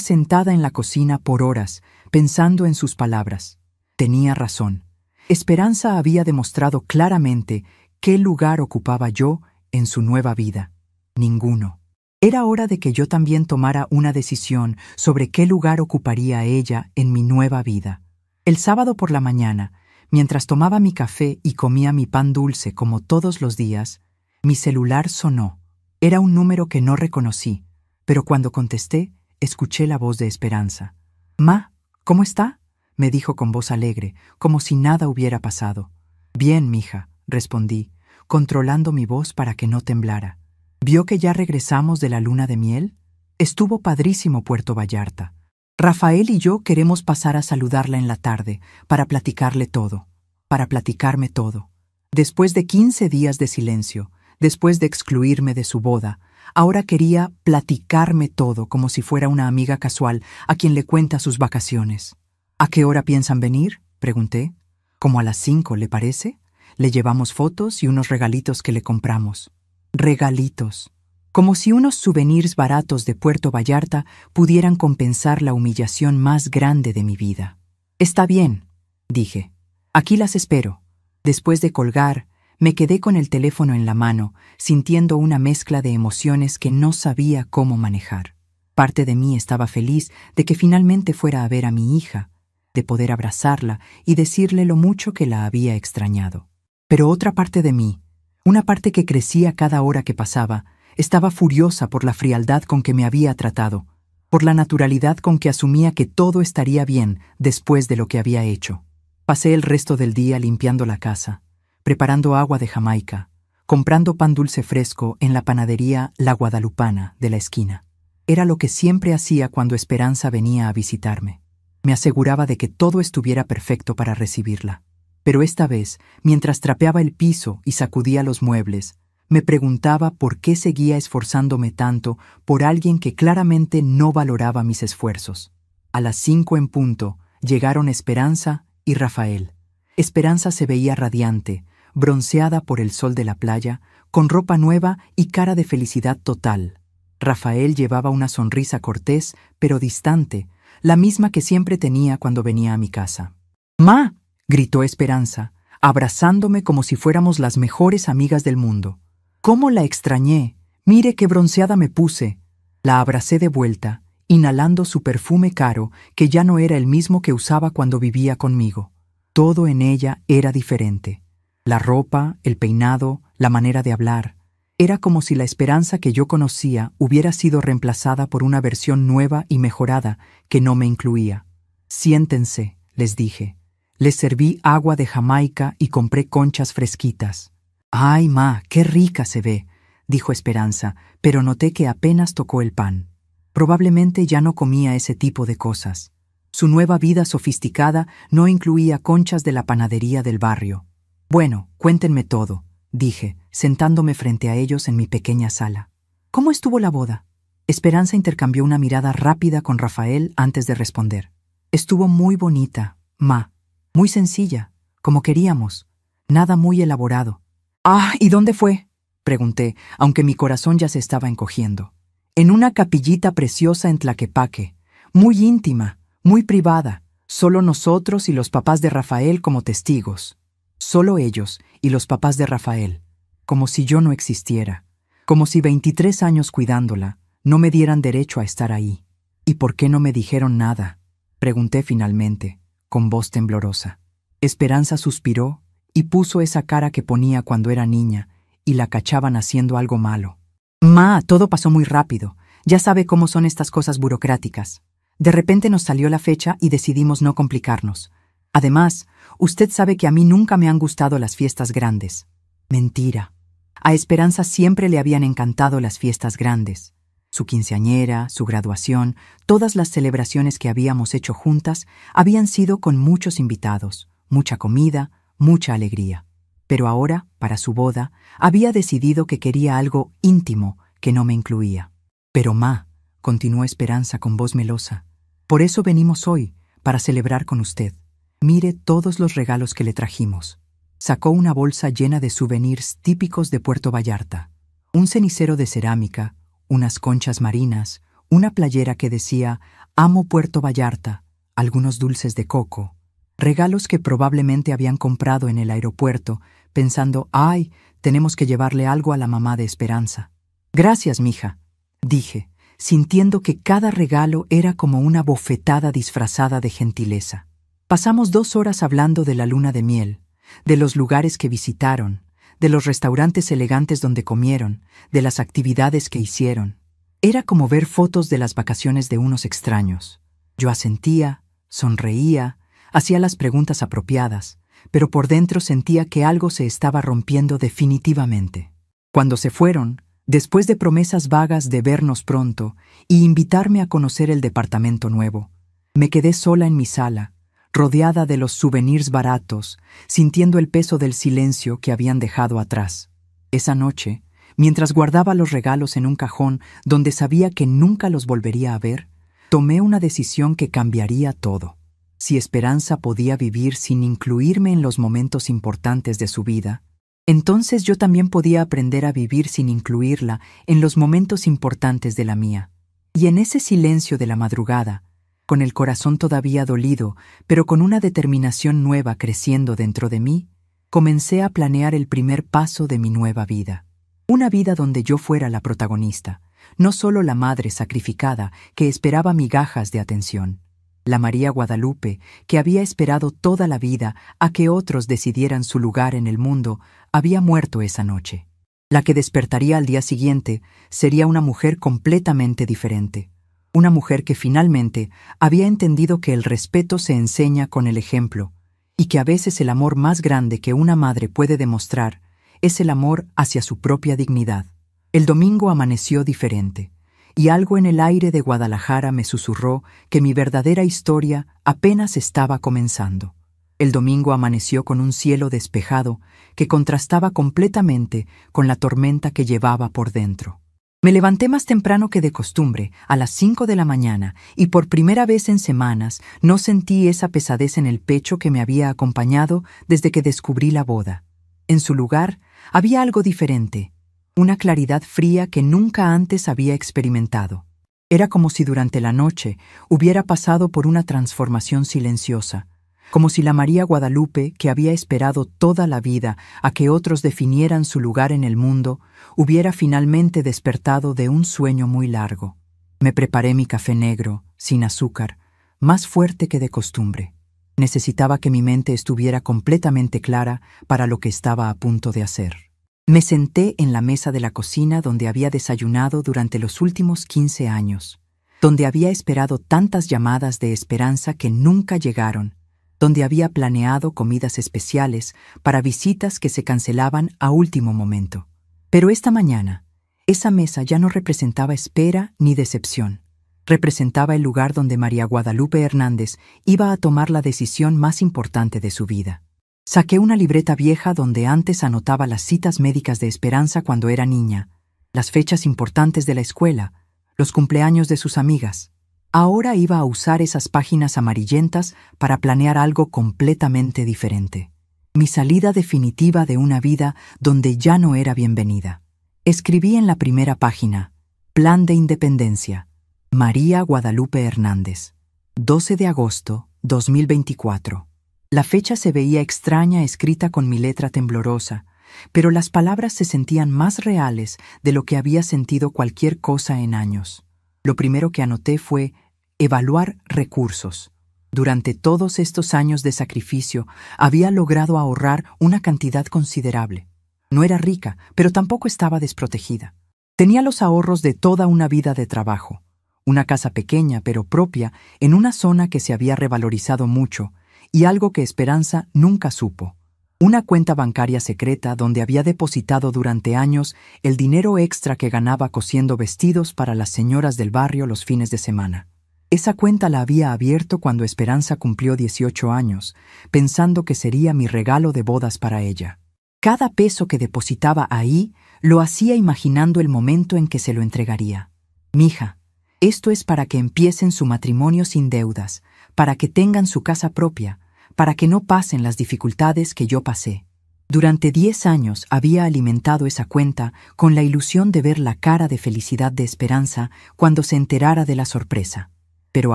sentada en la cocina por horas, pensando en sus palabras. Tenía razón. Esperanza había demostrado claramente qué lugar ocupaba yo en su nueva vida. Ninguno. Era hora de que yo también tomara una decisión sobre qué lugar ocuparía ella en mi nueva vida. El sábado por la mañana, mientras tomaba mi café y comía mi pan dulce como todos los días, mi celular sonó. Era un número que no reconocí, pero cuando contesté, escuché la voz de Esperanza. «Ma, ¿cómo está?», me dijo con voz alegre, como si nada hubiera pasado. «Bien, mija», respondí, controlando mi voz para que no temblara. «¿Vio que ya regresamos de la luna de miel? Estuvo padrísimo Puerto Vallarta. Rafael y yo queremos pasar a saludarla en la tarde para platicarle todo, para platicarme todo. Después de 15 días de silencio, después de excluirme de su boda, ahora quería platicarme todo como si fuera una amiga casual a quien le cuenta sus vacaciones. «¿A qué hora piensan venir?», pregunté. «Como a las 5, ¿le parece? Le llevamos fotos y unos regalitos que le compramos». Regalitos. Como si unos souvenirs baratos de Puerto Vallarta pudieran compensar la humillación más grande de mi vida. «Está bien», dije. «Aquí las espero». Después de colgar, me quedé con el teléfono en la mano, sintiendo una mezcla de emociones que no sabía cómo manejar. Parte de mí estaba feliz de que finalmente fuera a ver a mi hija, de poder abrazarla y decirle lo mucho que la había extrañado. Pero otra parte de mí, una parte que crecía cada hora que pasaba, estaba furiosa por la frialdad con que me había tratado, por la naturalidad con que asumía que todo estaría bien después de lo que había hecho. Pasé el resto del día limpiando la casa, preparando agua de Jamaica, comprando pan dulce fresco en la panadería La Guadalupana de la esquina. Era lo que siempre hacía cuando Esperanza venía a visitarme. Me aseguraba de que todo estuviera perfecto para recibirla. Pero esta vez, mientras trapeaba el piso y sacudía los muebles, me preguntaba por qué seguía esforzándome tanto por alguien que claramente no valoraba mis esfuerzos. A las 5 en punto, llegaron Esperanza y Rafael. Esperanza se veía radiante, bronceada por el sol de la playa, con ropa nueva y cara de felicidad total. Rafael llevaba una sonrisa cortés, pero distante, la misma que siempre tenía cuando venía a mi casa. «¡Ma!», gritó Esperanza, abrazándome como si fuéramos las mejores amigas del mundo. «¡Cómo la extrañé! Mire qué bronceada me puse». La abracé de vuelta, inhalando su perfume caro, que ya no era el mismo que usaba cuando vivía conmigo. Todo en ella era diferente. La ropa, el peinado, la manera de hablar. Era como si la Esperanza que yo conocía hubiera sido reemplazada por una versión nueva y mejorada que no me incluía. «Siéntense», les dije. Les serví agua de Jamaica y compré conchas fresquitas. «Ay, ma, qué rica se ve», dijo Esperanza, pero noté que apenas tocó el pan. Probablemente ya no comía ese tipo de cosas. Su nueva vida sofisticada no incluía conchas de la panadería del barrio. «Bueno, cuéntenme todo», dije, sentándome frente a ellos en mi pequeña sala. «¿Cómo estuvo la boda?». Esperanza intercambió una mirada rápida con Rafael antes de responder. «Estuvo muy bonita, ma. Muy sencilla, como queríamos. Nada muy elaborado». «Ah, ¿y dónde fue?», pregunté, aunque mi corazón ya se estaba encogiendo. «En una capillita preciosa en Tlaquepaque, muy íntima, muy privada, solo nosotros y los papás de Rafael como testigos. Solo ellos y los papás de Rafael, como si yo no existiera, como si 23 años cuidándola no me dieran derecho a estar ahí». «¿Y por qué no me dijeron nada?», pregunté finalmente, con voz temblorosa. Esperanza suspiró y puso esa cara que ponía cuando era niña y la cachaban haciendo algo malo. «Ma, todo pasó muy rápido. Ya sabe cómo son estas cosas burocráticas. De repente nos salió la fecha y decidimos no complicarnos. Además, usted sabe que a mí nunca me han gustado las fiestas grandes». Mentira. A Esperanza siempre le habían encantado las fiestas grandes. Su quinceañera, su graduación, todas las celebraciones que habíamos hecho juntas habían sido con muchos invitados, mucha comida, mucha alegría. Pero ahora, para su boda, había decidido que quería algo íntimo que no me incluía. «Pero ma», continuó Esperanza con voz melosa, «por eso venimos hoy, para celebrar con usted. Mire todos los regalos que le trajimos». Sacó una bolsa llena de souvenirs típicos de Puerto Vallarta. Un cenicero de cerámica, unas conchas marinas, una playera que decía «Amo Puerto Vallarta», algunos dulces de coco. Regalos que probablemente habían comprado en el aeropuerto, pensando «Ay, tenemos que llevarle algo a la mamá de Esperanza». «Gracias, mija», dije, sintiendo que cada regalo era como una bofetada disfrazada de gentileza. Pasamos 2 horas hablando de la luna de miel, de los lugares que visitaron, de los restaurantes elegantes donde comieron, de las actividades que hicieron. Era como ver fotos de las vacaciones de unos extraños. Yo asentía, sonreía, hacía las preguntas apropiadas, pero por dentro sentía que algo se estaba rompiendo definitivamente. Cuando se fueron, después de promesas vagas de vernos pronto y invitarme a conocer el departamento nuevo, me quedé sola en mi sala, rodeada de los souvenirs baratos, sintiendo el peso del silencio que habían dejado atrás. Esa noche, mientras guardaba los regalos en un cajón donde sabía que nunca los volvería a ver, tomé una decisión que cambiaría todo. Si Esperanza podía vivir sin incluirme en los momentos importantes de su vida, entonces yo también podía aprender a vivir sin incluirla en los momentos importantes de la mía. Y en ese silencio de la madrugada, con el corazón todavía dolido, pero con una determinación nueva creciendo dentro de mí, comencé a planear el primer paso de mi nueva vida. Una vida donde yo fuera la protagonista, no solo la madre sacrificada que esperaba migajas de atención. La María Guadalupe, que había esperado toda la vida a que otros decidieran su lugar en el mundo, había muerto esa noche. La que despertaría al día siguiente sería una mujer completamente diferente. Una mujer que finalmente había entendido que el respeto se enseña con el ejemplo, y que a veces el amor más grande que una madre puede demostrar es el amor hacia su propia dignidad. El domingo amaneció diferente, y algo en el aire de Guadalajara me susurró que mi verdadera historia apenas estaba comenzando. El domingo amaneció con un cielo despejado que contrastaba completamente con la tormenta que llevaba por dentro. Me levanté más temprano que de costumbre, a las 5 de la mañana, y por primera vez en semanas no sentí esa pesadez en el pecho que me había acompañado desde que descubrí la boda. En su lugar, había algo diferente, una claridad fría que nunca antes había experimentado. Era como si durante la noche hubiera pasado por una transformación silenciosa, como si la María Guadalupe, que había esperado toda la vida a que otros definieran su lugar en el mundo, hubiera finalmente despertado de un sueño muy largo. Me preparé mi café negro, sin azúcar, más fuerte que de costumbre. Necesitaba que mi mente estuviera completamente clara para lo que estaba a punto de hacer. Me senté en la mesa de la cocina donde había desayunado durante los últimos 15 años, donde había esperado tantas llamadas de esperanza que nunca llegaron, donde había planeado comidas especiales para visitas que se cancelaban a último momento. Pero esta mañana, esa mesa ya no representaba espera ni decepción. Representaba el lugar donde María Guadalupe Hernández iba a tomar la decisión más importante de su vida. Saqué una libreta vieja donde antes anotaba las citas médicas de Esperanza cuando era niña, las fechas importantes de la escuela, los cumpleaños de sus amigas. Ahora iba a usar esas páginas amarillentas para planear algo completamente diferente. Mi salida definitiva de una vida donde ya no era bienvenida. Escribí en la primera página: Plan de Independencia. María Guadalupe Hernández. 12 de agosto, 2024. La fecha se veía extraña escrita con mi letra temblorosa, pero las palabras se sentían más reales de lo que había sentido cualquier cosa en años. Lo primero que anoté fue evaluar recursos. Durante todos estos años de sacrificio había logrado ahorrar una cantidad considerable. No era rica, pero tampoco estaba desprotegida. Tenía los ahorros de toda una vida de trabajo. Una casa pequeña pero propia en una zona que se había revalorizado mucho y algo que Esperanza nunca supo. Una cuenta bancaria secreta donde había depositado durante años el dinero extra que ganaba cosiendo vestidos para las señoras del barrio los fines de semana. Esa cuenta la había abierto cuando Esperanza cumplió 18 años, pensando que sería mi regalo de bodas para ella. Cada peso que depositaba ahí lo hacía imaginando el momento en que se lo entregaría. Mija, esto es para que empiecen su matrimonio sin deudas, para que tengan su casa propia, para que no pasen las dificultades que yo pasé. Durante 10 años había alimentado esa cuenta con la ilusión de ver la cara de felicidad de Esperanza cuando se enterara de la sorpresa. Pero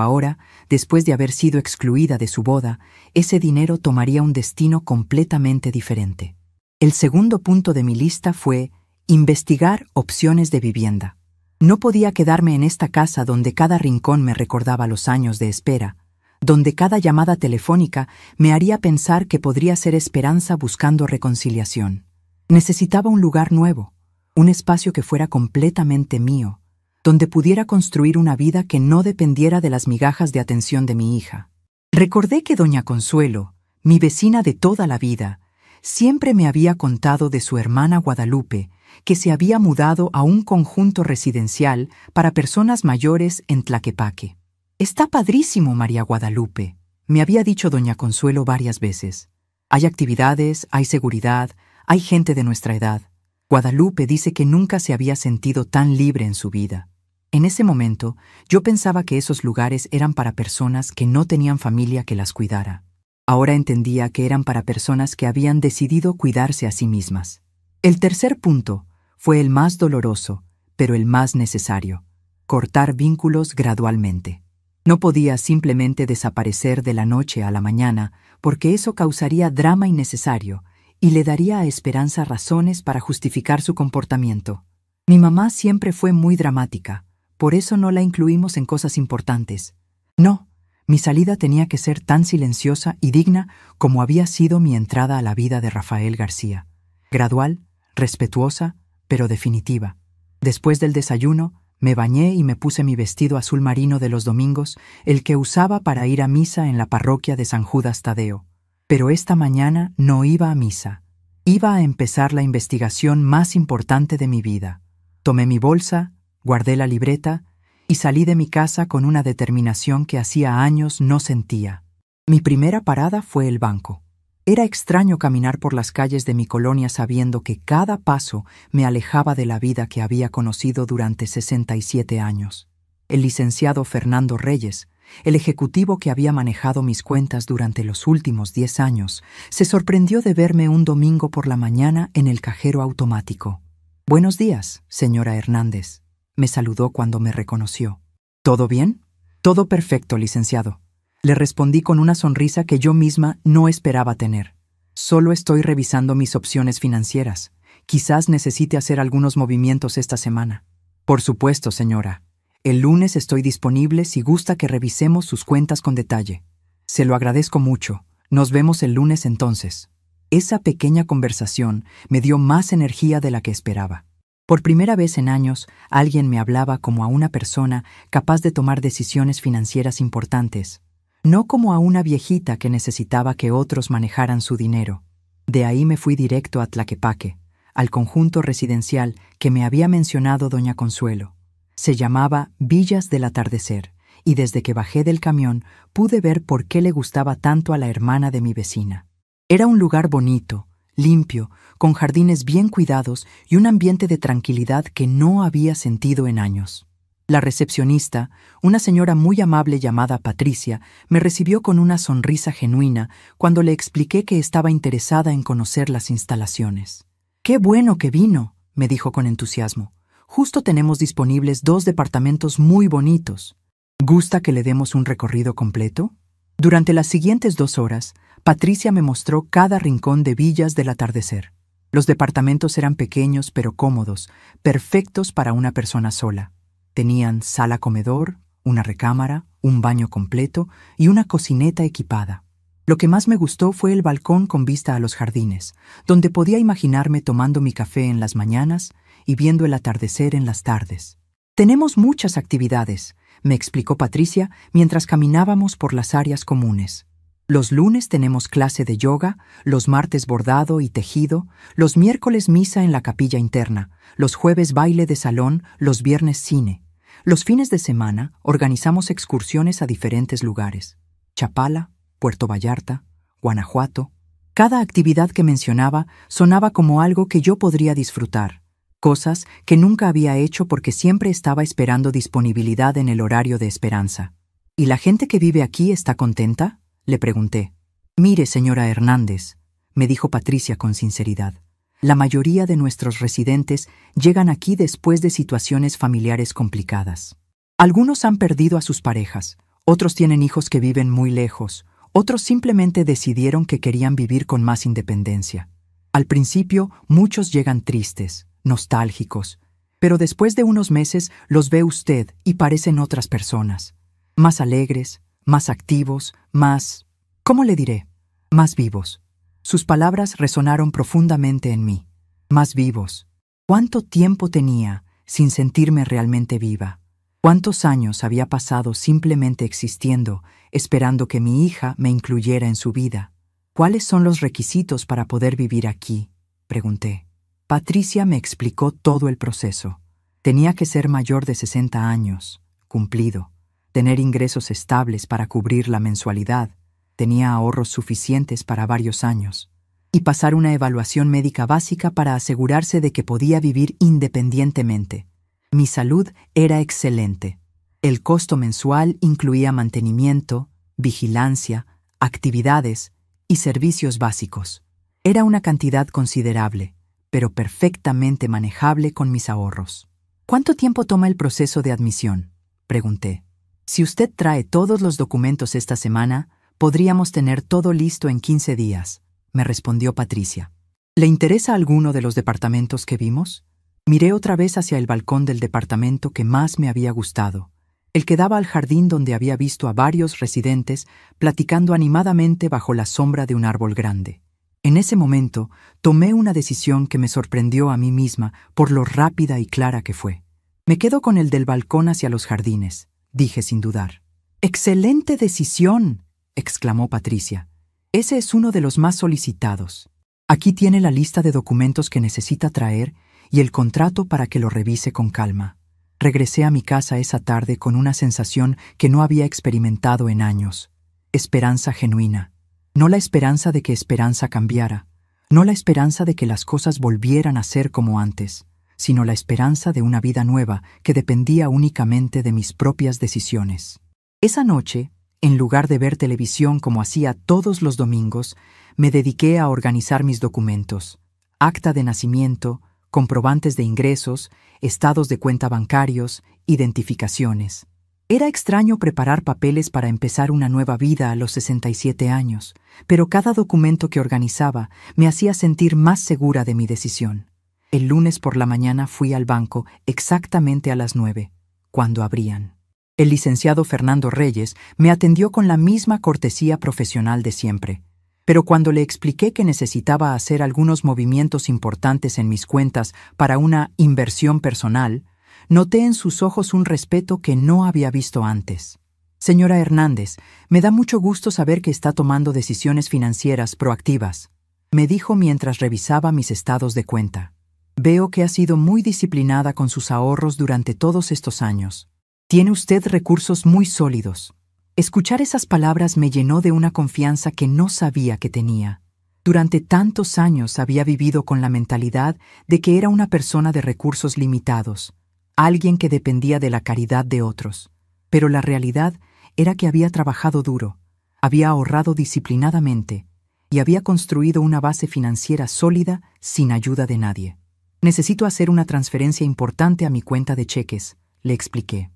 ahora, después de haber sido excluida de su boda, ese dinero tomaría un destino completamente diferente. El segundo punto de mi lista fue investigar opciones de vivienda. No podía quedarme en esta casa donde cada rincón me recordaba los años de espera, donde cada llamada telefónica me haría pensar que podría ser Esperanza buscando reconciliación. Necesitaba un lugar nuevo, un espacio que fuera completamente mío, donde pudiera construir una vida que no dependiera de las migajas de atención de mi hija. Recordé que doña Consuelo, mi vecina de toda la vida, siempre me había contado de su hermana Guadalupe, que se había mudado a un conjunto residencial para personas mayores en Tlaquepaque. «Está padrísimo, María Guadalupe», me había dicho doña Consuelo varias veces. «Hay actividades, hay seguridad, hay gente de nuestra edad». Guadalupe dice que nunca se había sentido tan libre en su vida. En ese momento, yo pensaba que esos lugares eran para personas que no tenían familia que las cuidara. Ahora entendía que eran para personas que habían decidido cuidarse a sí mismas. El tercer punto fue el más doloroso, pero el más necesario: cortar vínculos gradualmente. No podía simplemente desaparecer de la noche a la mañana, porque eso causaría drama innecesario y le daría a Esperanza razones para justificar su comportamiento. Mi mamá siempre fue muy dramática, por eso no la incluimos en cosas importantes. No, mi salida tenía que ser tan silenciosa y digna como había sido mi entrada a la vida de Rafael García. Gradual, respetuosa, pero definitiva. Después del desayuno, me bañé y me puse mi vestido azul marino de los domingos, el que usaba para ir a misa en la parroquia de San Judas Tadeo. Pero esta mañana no iba a misa. Iba a empezar la investigación más importante de mi vida. Tomé mi bolsa, guardé la libreta y salí de mi casa con una determinación que hacía años no sentía. Mi primera parada fue el banco. Era extraño caminar por las calles de mi colonia sabiendo que cada paso me alejaba de la vida que había conocido durante 67 años. El licenciado Fernando Reyes, el ejecutivo que había manejado mis cuentas durante los últimos 10 años, se sorprendió de verme un domingo por la mañana en el cajero automático. «Buenos días, señora Hernández», me saludó cuando me reconoció. «¿Todo bien?» «Todo perfecto, licenciado», le respondí con una sonrisa que yo misma no esperaba tener. «Solo estoy revisando mis opciones financieras. Quizás necesite hacer algunos movimientos esta semana». «Por supuesto, señora. El lunes estoy disponible si gusta que revisemos sus cuentas con detalle». «Se lo agradezco mucho. Nos vemos el lunes entonces». Esa pequeña conversación me dio más energía de la que esperaba. Por primera vez en años, alguien me hablaba como a una persona capaz de tomar decisiones financieras importantes, no como a una viejita que necesitaba que otros manejaran su dinero. De ahí me fui directo a Tlaquepaque, al conjunto residencial que me había mencionado doña Consuelo. Se llamaba Villas del Atardecer, y desde que bajé del camión pude ver por qué le gustaba tanto a la hermana de mi vecina. Era un lugar bonito, limpio, con jardines bien cuidados y un ambiente de tranquilidad que no había sentido en años. La recepcionista, una señora muy amable llamada Patricia, me recibió con una sonrisa genuina cuando le expliqué que estaba interesada en conocer las instalaciones. «¡Qué bueno que vino!», me dijo con entusiasmo. «Justo tenemos disponibles 2 departamentos muy bonitos. ¿Gusta que le demos un recorrido completo?». Durante las siguientes 2 horas, Patricia me mostró cada rincón de Villas del Atardecer. Los departamentos eran pequeños pero cómodos, perfectos para una persona sola. Tenían sala-comedor, una recámara, un baño completo y una cocineta equipada. Lo que más me gustó fue el balcón con vista a los jardines, donde podía imaginarme tomando mi café en las mañanas y viendo el atardecer en las tardes. «Tenemos muchas actividades», me explicó Patricia mientras caminábamos por las áreas comunes. «Los lunes tenemos clase de yoga, los martes bordado y tejido, los miércoles misa en la capilla interna, los jueves baile de salón, los viernes cine. Los fines de semana organizamos excursiones a diferentes lugares: Chapala, Puerto Vallarta, Guanajuato». Cada actividad que mencionaba sonaba como algo que yo podría disfrutar, cosas que nunca había hecho porque siempre estaba esperando disponibilidad en el horario de Esperanza. «¿Y la gente que vive aquí está contenta?», le pregunté. «Mire, señora Hernández», me dijo Patricia con sinceridad, «la mayoría de nuestros residentes llegan aquí después de situaciones familiares complicadas. Algunos han perdido a sus parejas, otros tienen hijos que viven muy lejos, otros simplemente decidieron que querían vivir con más independencia. Al principio, muchos llegan tristes, nostálgicos, pero después de unos meses los ve usted y parecen otras personas, más alegres, más activos, más, ¿cómo le diré?, más vivos». Sus palabras resonaron profundamente en mí. Más vivos. ¿Cuánto tiempo tenía sin sentirme realmente viva? ¿Cuántos años había pasado simplemente existiendo, esperando que mi hija me incluyera en su vida? ¿Cuáles son los requisitos para poder vivir aquí?, pregunté. Patricia me explicó todo el proceso. Tenía que ser mayor de 60 años, cumplido, tener ingresos estables para cubrir la mensualidad, tenía ahorros suficientes para varios años, y pasar una evaluación médica básica para asegurarse de que podía vivir independientemente. Mi salud era excelente. El costo mensual incluía mantenimiento, vigilancia, actividades y servicios básicos. Era una cantidad considerable, pero perfectamente manejable con mis ahorros. «¿Cuánto tiempo toma el proceso de admisión?», pregunté. «Si usted trae todos los documentos esta semana, podríamos tener todo listo en 15 días», me respondió Patricia. ¿Le interesa alguno de los departamentos que vimos? Miré otra vez hacia el balcón del departamento que más me había gustado, el que daba al jardín donde había visto a varios residentes platicando animadamente bajo la sombra de un árbol grande. En ese momento, tomé una decisión que me sorprendió a mí misma por lo rápida y clara que fue. Me quedo con el del balcón hacia los jardines, dije sin dudar. ¡Excelente decisión!, exclamó Patricia. Ese es uno de los más solicitados. Aquí tiene la lista de documentos que necesita traer y el contrato para que lo revise con calma. Regresé a mi casa esa tarde con una sensación que no había experimentado en años. Esperanza genuina. No la esperanza de que Esperanza cambiara, no la esperanza de que las cosas volvieran a ser como antes, sino la esperanza de una vida nueva que dependía únicamente de mis propias decisiones. Esa noche, en lugar de ver televisión como hacía todos los domingos, me dediqué a organizar mis documentos: acta de nacimiento, comprobantes de ingresos, estados de cuenta bancarios, identificaciones. Era extraño preparar papeles para empezar una nueva vida a los 67 años, pero cada documento que organizaba me hacía sentir más segura de mi decisión. El lunes por la mañana fui al banco exactamente a las 9, cuando abrían. El licenciado Fernando Reyes me atendió con la misma cortesía profesional de siempre, pero cuando le expliqué que necesitaba hacer algunos movimientos importantes en mis cuentas para una inversión personal, noté en sus ojos un respeto que no había visto antes. Señora Hernández, me da mucho gusto saber que está tomando decisiones financieras proactivas, me dijo mientras revisaba mis estados de cuenta. Veo que ha sido muy disciplinada con sus ahorros durante todos estos años. Tiene usted recursos muy sólidos. Escuchar esas palabras me llenó de una confianza que no sabía que tenía. Durante tantos años había vivido con la mentalidad de que era una persona de recursos limitados, alguien que dependía de la caridad de otros. Pero la realidad era que había trabajado duro, había ahorrado disciplinadamente y había construido una base financiera sólida sin ayuda de nadie. Necesito hacer una transferencia importante a mi cuenta de cheques, le expliqué.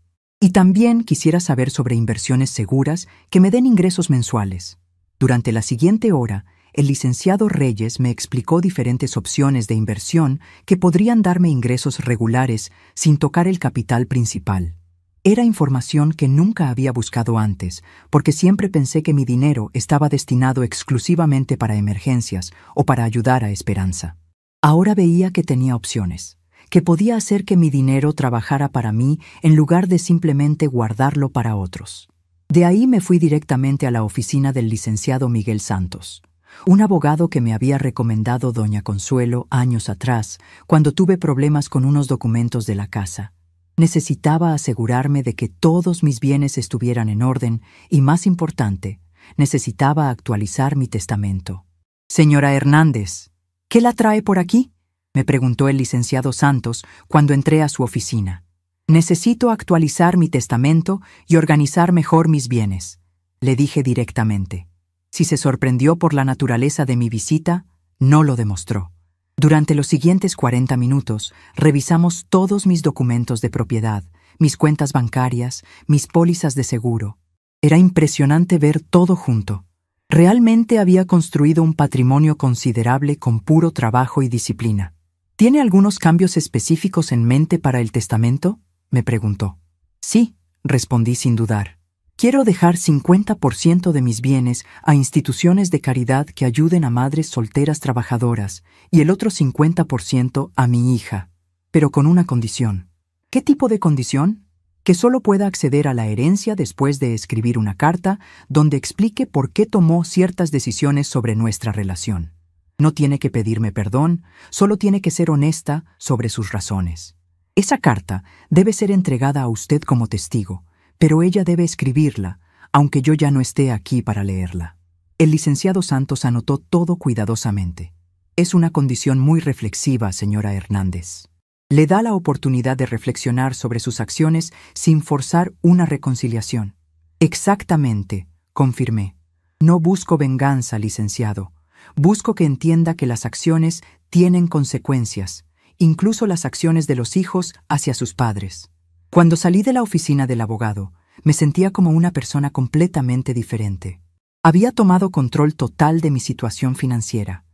Y también quisiera saber sobre inversiones seguras que me den ingresos mensuales. Durante la siguiente hora, el licenciado Reyes me explicó diferentes opciones de inversión que podrían darme ingresos regulares sin tocar el capital principal. Era información que nunca había buscado antes, porque siempre pensé que mi dinero estaba destinado exclusivamente para emergencias o para ayudar a Esperanza. Ahora veía que tenía opciones, que podía hacer que mi dinero trabajara para mí en lugar de simplemente guardarlo para otros. De ahí me fui directamente a la oficina del licenciado Miguel Santos, un abogado que me había recomendado doña Consuelo años atrás, cuando tuve problemas con unos documentos de la casa. Necesitaba asegurarme de que todos mis bienes estuvieran en orden y, más importante, necesitaba actualizar mi testamento. «Señora Hernández, ¿qué la trae por aquí?», me preguntó el licenciado Santos cuando entré a su oficina. «Necesito actualizar mi testamento y organizar mejor mis bienes», le dije directamente. Si se sorprendió por la naturaleza de mi visita, no lo demostró. Durante los siguientes 40 minutos, revisamos todos mis documentos de propiedad, mis cuentas bancarias, mis pólizas de seguro. Era impresionante ver todo junto. Realmente había construido un patrimonio considerable con puro trabajo y disciplina. «¿Tiene algunos cambios específicos en mente para el testamento?», me preguntó. «Sí», respondí sin dudar. «Quiero dejar 50% de mis bienes a instituciones de caridad que ayuden a madres solteras trabajadoras y el otro 50% a mi hija, pero con una condición». «¿Qué tipo de condición?». «Que solo pueda acceder a la herencia después de escribir una carta donde explique por qué tomó ciertas decisiones sobre nuestra relación. No tiene que pedirme perdón, solo tiene que ser honesta sobre sus razones. Esa carta debe ser entregada a usted como testigo, pero ella debe escribirla, aunque yo ya no esté aquí para leerla». El licenciado Santos anotó todo cuidadosamente. «Es una condición muy reflexiva, señora Hernández. Le da la oportunidad de reflexionar sobre sus acciones sin forzar una reconciliación». «Exactamente», confirmé. «No busco venganza, licenciado. Busco que entienda que las acciones tienen consecuencias, incluso las acciones de los hijos hacia sus padres». Cuando salí de la oficina del abogado, me sentía como una persona completamente diferente. Había tomado control total de mi situación financiera.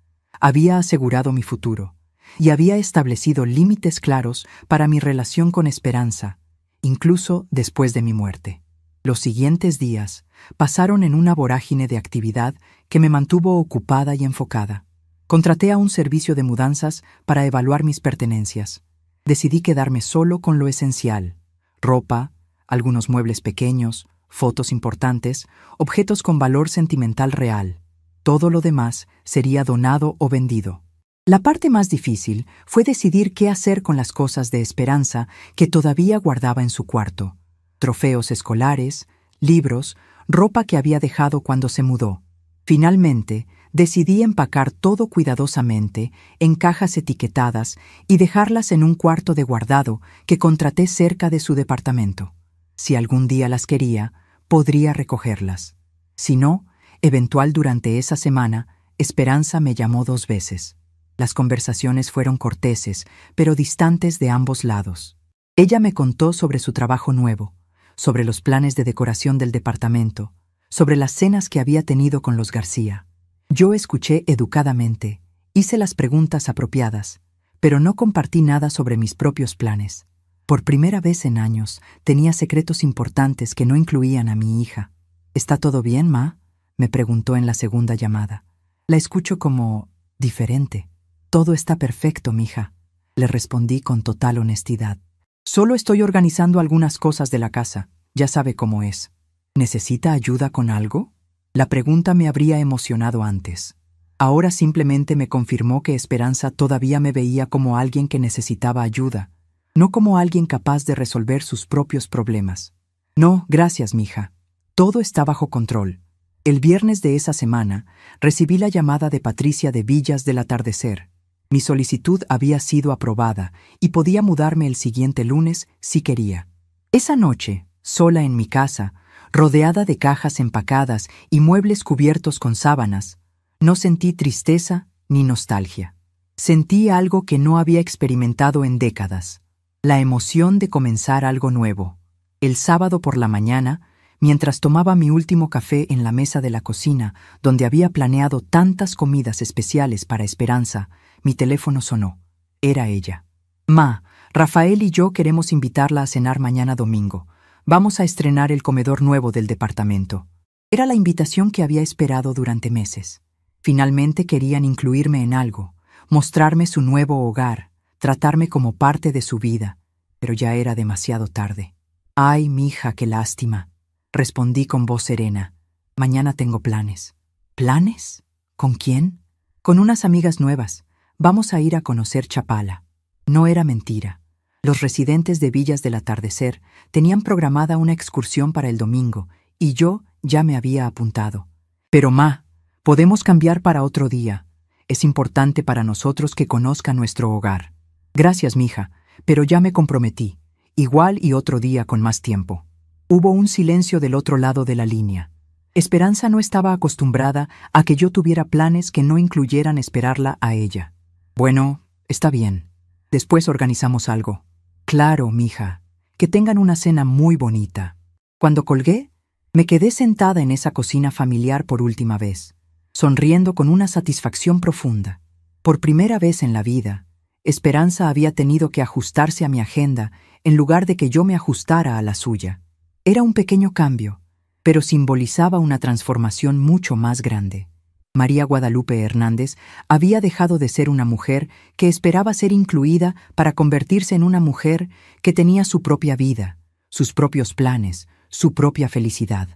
Había asegurado mi futuro y había establecido límites claros para mi relación con Esperanza, incluso después de mi muerte. Los siguientes días pasaron en una vorágine de actividad que me mantuvo ocupada y enfocada. Contraté a un servicio de mudanzas para evaluar mis pertenencias. Decidí quedarme solo con lo esencial: ropa, algunos muebles pequeños, fotos importantes, objetos con valor sentimental real. Todo lo demás sería donado o vendido. La parte más difícil fue decidir qué hacer con las cosas de Esperanza que todavía guardaba en su cuarto: trofeos escolares, libros, ropa que había dejado cuando se mudó. Finalmente, decidí empacar todo cuidadosamente en cajas etiquetadas y dejarlas en un cuarto de guardado que contraté cerca de su departamento. Si algún día las quería, podría recogerlas. Si no, eventual durante esa semana, Esperanza me llamó 2 veces. Las conversaciones fueron corteses, pero distantes de ambos lados. Ella me contó sobre su trabajo nuevo, sobre los planes de decoración del departamento, sobre las cenas que había tenido con los García. Yo escuché educadamente, hice las preguntas apropiadas, pero no compartí nada sobre mis propios planes. Por primera vez en años, tenía secretos importantes que no incluían a mi hija. ¿Está todo bien, ma?, me preguntó en la segunda llamada. La escucho como diferente. Todo está perfecto, mija, le respondí con total honestidad. Solo estoy organizando algunas cosas de la casa, ya sabe cómo es. ¿Necesita ayuda con algo? La pregunta me habría emocionado antes. Ahora simplemente me confirmó que Esperanza todavía me veía como alguien que necesitaba ayuda, no como alguien capaz de resolver sus propios problemas. No, gracias, mija. Todo está bajo control. El viernes de esa semana recibí la llamada de Patricia de Villas del Atardecer. Mi solicitud había sido aprobada y podía mudarme el siguiente lunes si quería. Esa noche, sola en mi casa, rodeada de cajas empacadas y muebles cubiertos con sábanas, no sentí tristeza ni nostalgia. Sentí algo que no había experimentado en décadas: la emoción de comenzar algo nuevo. El sábado por la mañana, mientras tomaba mi último café en la mesa de la cocina, donde había planeado tantas comidas especiales para Esperanza, mi teléfono sonó. Era ella. Ma, Rafael y yo queremos invitarla a cenar mañana domingo. Vamos a estrenar el comedor nuevo del departamento. Era la invitación que había esperado durante meses. Finalmente querían incluirme en algo, mostrarme su nuevo hogar, tratarme como parte de su vida, pero ya era demasiado tarde. Ay, mija, qué lástima, respondí con voz serena. Mañana tengo planes. ¿Planes? ¿Con quién? Con unas amigas nuevas. Vamos a ir a conocer Chapala. No era mentira. Los residentes de Villas del Atardecer tenían programada una excursión para el domingo y yo ya me había apuntado. Pero ma, podemos cambiar para otro día. Es importante para nosotros que conozca nuestro hogar. Gracias, mija, pero ya me comprometí. Igual y otro día con más tiempo. Hubo un silencio del otro lado de la línea. Esperanza no estaba acostumbrada a que yo tuviera planes que no incluyeran esperarla a ella. Bueno, está bien. Después organizamos algo. Claro, mija. Que tengan una cena muy bonita. Cuando colgué, me quedé sentada en esa cocina familiar por última vez, sonriendo con una satisfacción profunda. Por primera vez en la vida, Esperanza había tenido que ajustarse a mi agenda en lugar de que yo me ajustara a la suya. Era un pequeño cambio, pero simbolizaba una transformación mucho más grande. María Guadalupe Hernández había dejado de ser una mujer que esperaba ser incluida para convertirse en una mujer que tenía su propia vida, sus propios planes, su propia felicidad.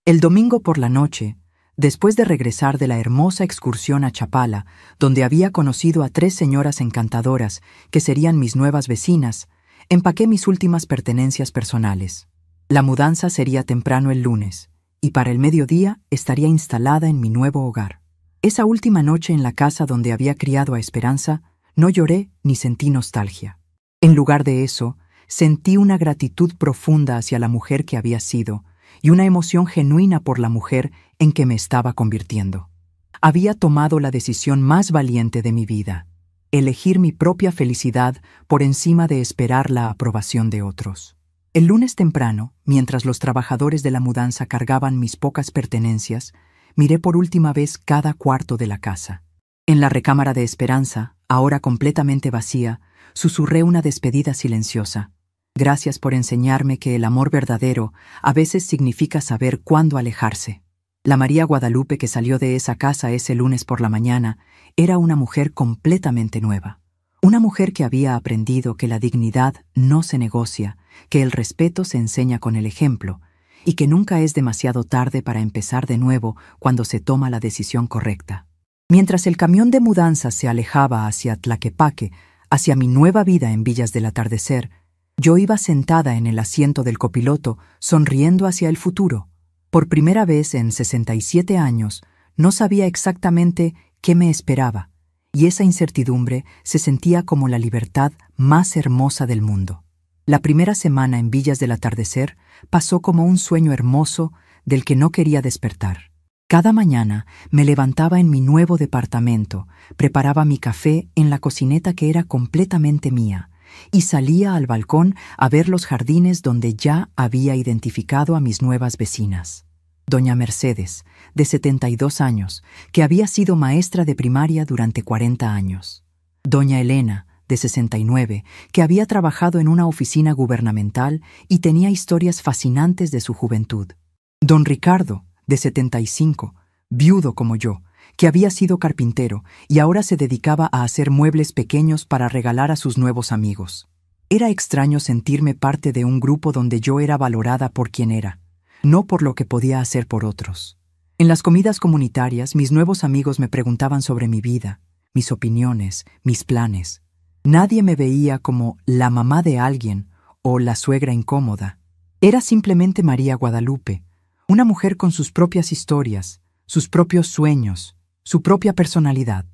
El domingo por la noche, después de regresar de la hermosa excursión a Chapala, donde había conocido a 3 señoras encantadoras que serían mis nuevas vecinas, empaqué mis últimas pertenencias personales. La mudanza sería temprano el lunes, y para el mediodía estaría instalada en mi nuevo hogar. Esa última noche en la casa donde había criado a Esperanza, no lloré ni sentí nostalgia. En lugar de eso, sentí una gratitud profunda hacia la mujer que había sido y una emoción genuina por la mujer en que me estaba convirtiendo. Había tomado la decisión más valiente de mi vida: elegir mi propia felicidad por encima de esperar la aprobación de otros. El lunes temprano, mientras los trabajadores de la mudanza cargaban mis pocas pertenencias, miré por última vez cada cuarto de la casa. En la recámara de Esperanza, ahora completamente vacía, susurré una despedida silenciosa. Gracias por enseñarme que el amor verdadero a veces significa saber cuándo alejarse. La María Guadalupe que salió de esa casa ese lunes por la mañana era una mujer completamente nueva. Una mujer que había aprendido que la dignidad no se negocia, que el respeto se enseña con el ejemplo, y que nunca es demasiado tarde para empezar de nuevo cuando se toma la decisión correcta. Mientras el camión de mudanzas se alejaba hacia Tlaquepaque, hacia mi nueva vida en Villas del Atardecer, yo iba sentada en el asiento del copiloto, sonriendo hacia el futuro. Por primera vez en 67 años, no sabía exactamente qué me esperaba, y esa incertidumbre se sentía como la libertad más hermosa del mundo. La primera semana en Villas del Atardecer pasó como un sueño hermoso del que no quería despertar. Cada mañana me levantaba en mi nuevo departamento, preparaba mi café en la cocineta que era completamente mía, y salía al balcón a ver los jardines donde ya había identificado a mis nuevas vecinas. Doña Mercedes, de 72 años, que había sido maestra de primaria durante 40 años. Doña Elena, de 69, que había trabajado en una oficina gubernamental y tenía historias fascinantes de su juventud. Don Ricardo, de 75, viudo como yo, que había sido carpintero y ahora se dedicaba a hacer muebles pequeños para regalar a sus nuevos amigos. Era extraño sentirme parte de un grupo donde yo era valorada por quien era, no por lo que podía hacer por otros. En las comidas comunitarias, mis nuevos amigos me preguntaban sobre mi vida, mis opiniones, mis planes. Nadie me veía como la mamá de alguien o la suegra incómoda. Era simplemente María Guadalupe, una mujer con sus propias historias, sus propios sueños, su propia personalidad.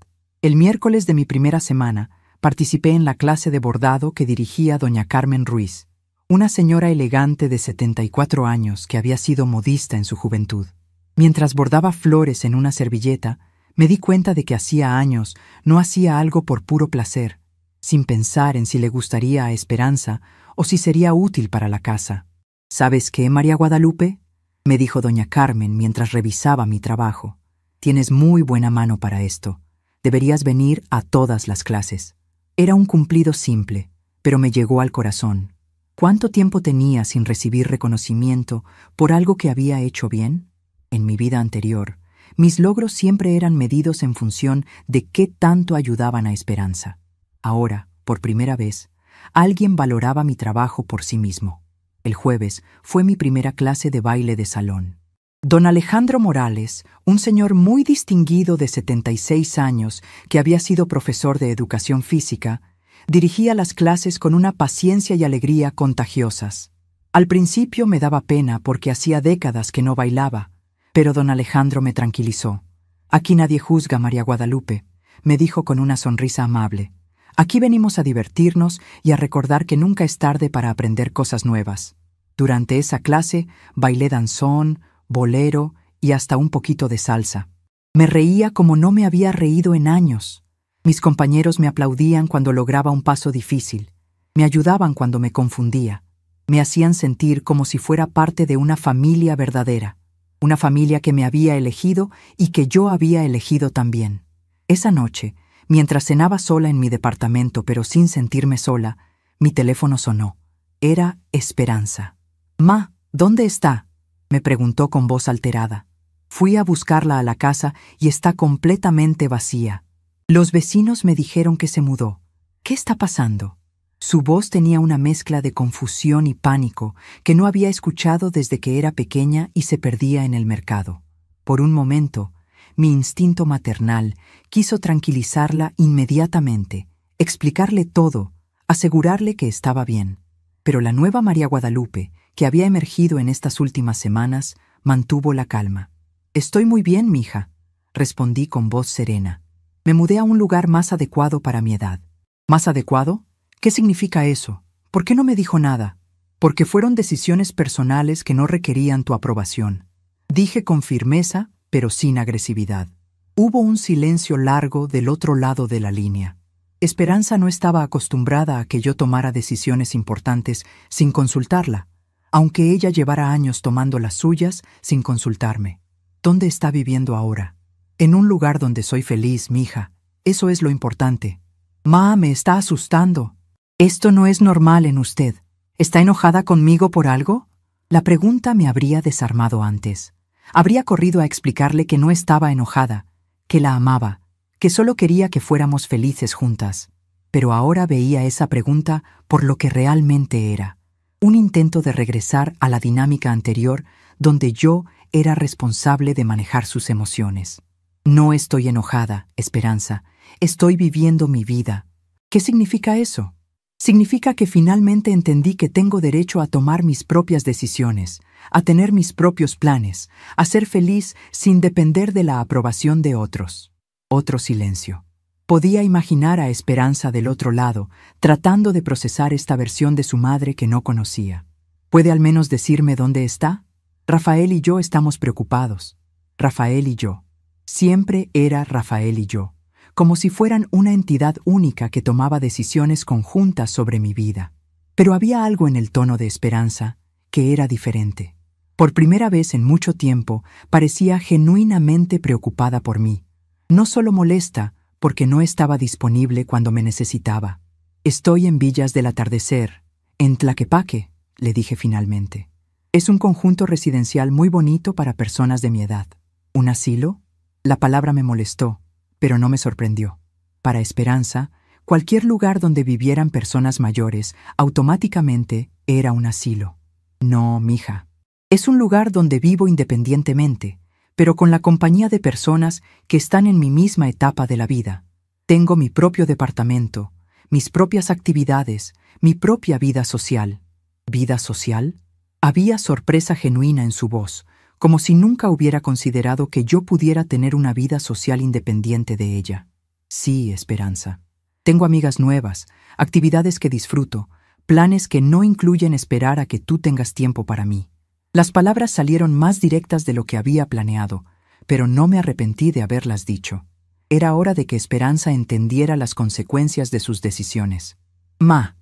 El miércoles de mi primera semana participé en la clase de bordado que dirigía doña Carmen Ruiz, una señora elegante de 74 años que había sido modista en su juventud. Mientras bordaba flores en una servilleta, me di cuenta de que hacía años no hacía algo por puro placer, sin pensar en si le gustaría a Esperanza o si sería útil para la casa. ¿Sabes qué, María Guadalupe?, me dijo doña Carmen mientras revisaba mi trabajo. Tienes muy buena mano para esto. Deberías venir a todas las clases. Era un cumplido simple, pero me llegó al corazón. ¿Cuánto tiempo tenía sin recibir reconocimiento por algo que había hecho bien? En mi vida anterior, mis logros siempre eran medidos en función de qué tanto ayudaban a Esperanza. Ahora, por primera vez, alguien valoraba mi trabajo por sí mismo. El jueves fue mi primera clase de baile de salón. Don Alejandro Morales, un señor muy distinguido de 76 años que había sido profesor de educación física, dirigía las clases con una paciencia y alegría contagiosas. Al principio me daba pena porque hacía décadas que no bailaba, pero don Alejandro me tranquilizó. Aquí nadie juzga, María Guadalupe, me dijo con una sonrisa amable. Aquí venimos a divertirnos y a recordar que nunca es tarde para aprender cosas nuevas. Durante esa clase bailé danzón, bolero y hasta un poquito de salsa. Me reía como no me había reído en años. Mis compañeros me aplaudían cuando lograba un paso difícil. Me ayudaban cuando me confundía. Me hacían sentir como si fuera parte de una familia verdadera. Una familia que me había elegido y que yo había elegido también. Esa noche, mientras cenaba sola en mi departamento pero sin sentirme sola, mi teléfono sonó. Era Esperanza. «Ma, ¿dónde está?», me preguntó con voz alterada. Fui a buscarla a la casa y está completamente vacía. Los vecinos me dijeron que se mudó. ¿Qué está pasando? Su voz tenía una mezcla de confusión y pánico que no había escuchado desde que era pequeña y se perdía en el mercado. Por un momento, mi instinto maternal quiso tranquilizarla inmediatamente, explicarle todo, asegurarle que estaba bien. Pero la nueva María Guadalupe, que había emergido en estas últimas semanas, mantuvo la calma. «Estoy muy bien, mija», respondí con voz serena. «Me mudé a un lugar más adecuado para mi edad». «¿Más adecuado? ¿Qué significa eso? ¿Por qué no me dijo nada?» «Porque fueron decisiones personales que no requerían tu aprobación», dije con firmeza, pero sin agresividad. Hubo un silencio largo del otro lado de la línea. Esperanza no estaba acostumbrada a que yo tomara decisiones importantes sin consultarla, aunque ella llevara años tomando las suyas sin consultarme. «¿Dónde está viviendo ahora?» «En un lugar donde soy feliz, mija, Eso es lo importante. Ma, me está asustando. Esto no es normal en usted. ¿Está enojada conmigo por algo? La pregunta me habría desarmado antes. Habría corrido a explicarle que no estaba enojada, que la amaba, que solo quería que fuéramos felices juntas. Pero ahora veía esa pregunta por lo que realmente era. Un intento de regresar a la dinámica anterior donde yo era responsable de manejar sus emociones. No estoy enojada, Esperanza. Estoy viviendo mi vida. ¿Qué significa eso? Significa que finalmente entendí que tengo derecho a tomar mis propias decisiones, a tener mis propios planes, a ser feliz sin depender de la aprobación de otros. Otro silencio. Podía imaginar a Esperanza del otro lado, tratando de procesar esta versión de su madre que no conocía. ¿Puede al menos decirme dónde está? Rafael y yo estamos preocupados. Rafael y yo. Siempre era Rafael y yo, como si fueran una entidad única que tomaba decisiones conjuntas sobre mi vida. Pero había algo en el tono de Esperanza que era diferente. Por primera vez en mucho tiempo parecía genuinamente preocupada por mí. No solo molesta, porque no estaba disponible cuando me necesitaba. Estoy en Villas del Atardecer, en Tlaquepaque, le dije finalmente. Es un conjunto residencial muy bonito para personas de mi edad. ¿Un asilo? La palabra me molestó, pero no me sorprendió. Para Esperanza, cualquier lugar donde vivieran personas mayores automáticamente era un asilo. No, mija. Es un lugar donde vivo independientemente, pero con la compañía de personas que están en mi misma etapa de la vida. Tengo mi propio departamento, mis propias actividades, mi propia vida social. ¿Vida social? Había sorpresa genuina en su voz, como si nunca hubiera considerado que yo pudiera tener una vida social independiente de ella. Sí, Esperanza. Tengo amigas nuevas, actividades que disfruto, planes que no incluyen esperar a que tú tengas tiempo para mí. Las palabras salieron más directas de lo que había planeado, pero no me arrepentí de haberlas dicho. Era hora de que Esperanza entendiera las consecuencias de sus decisiones. Ma,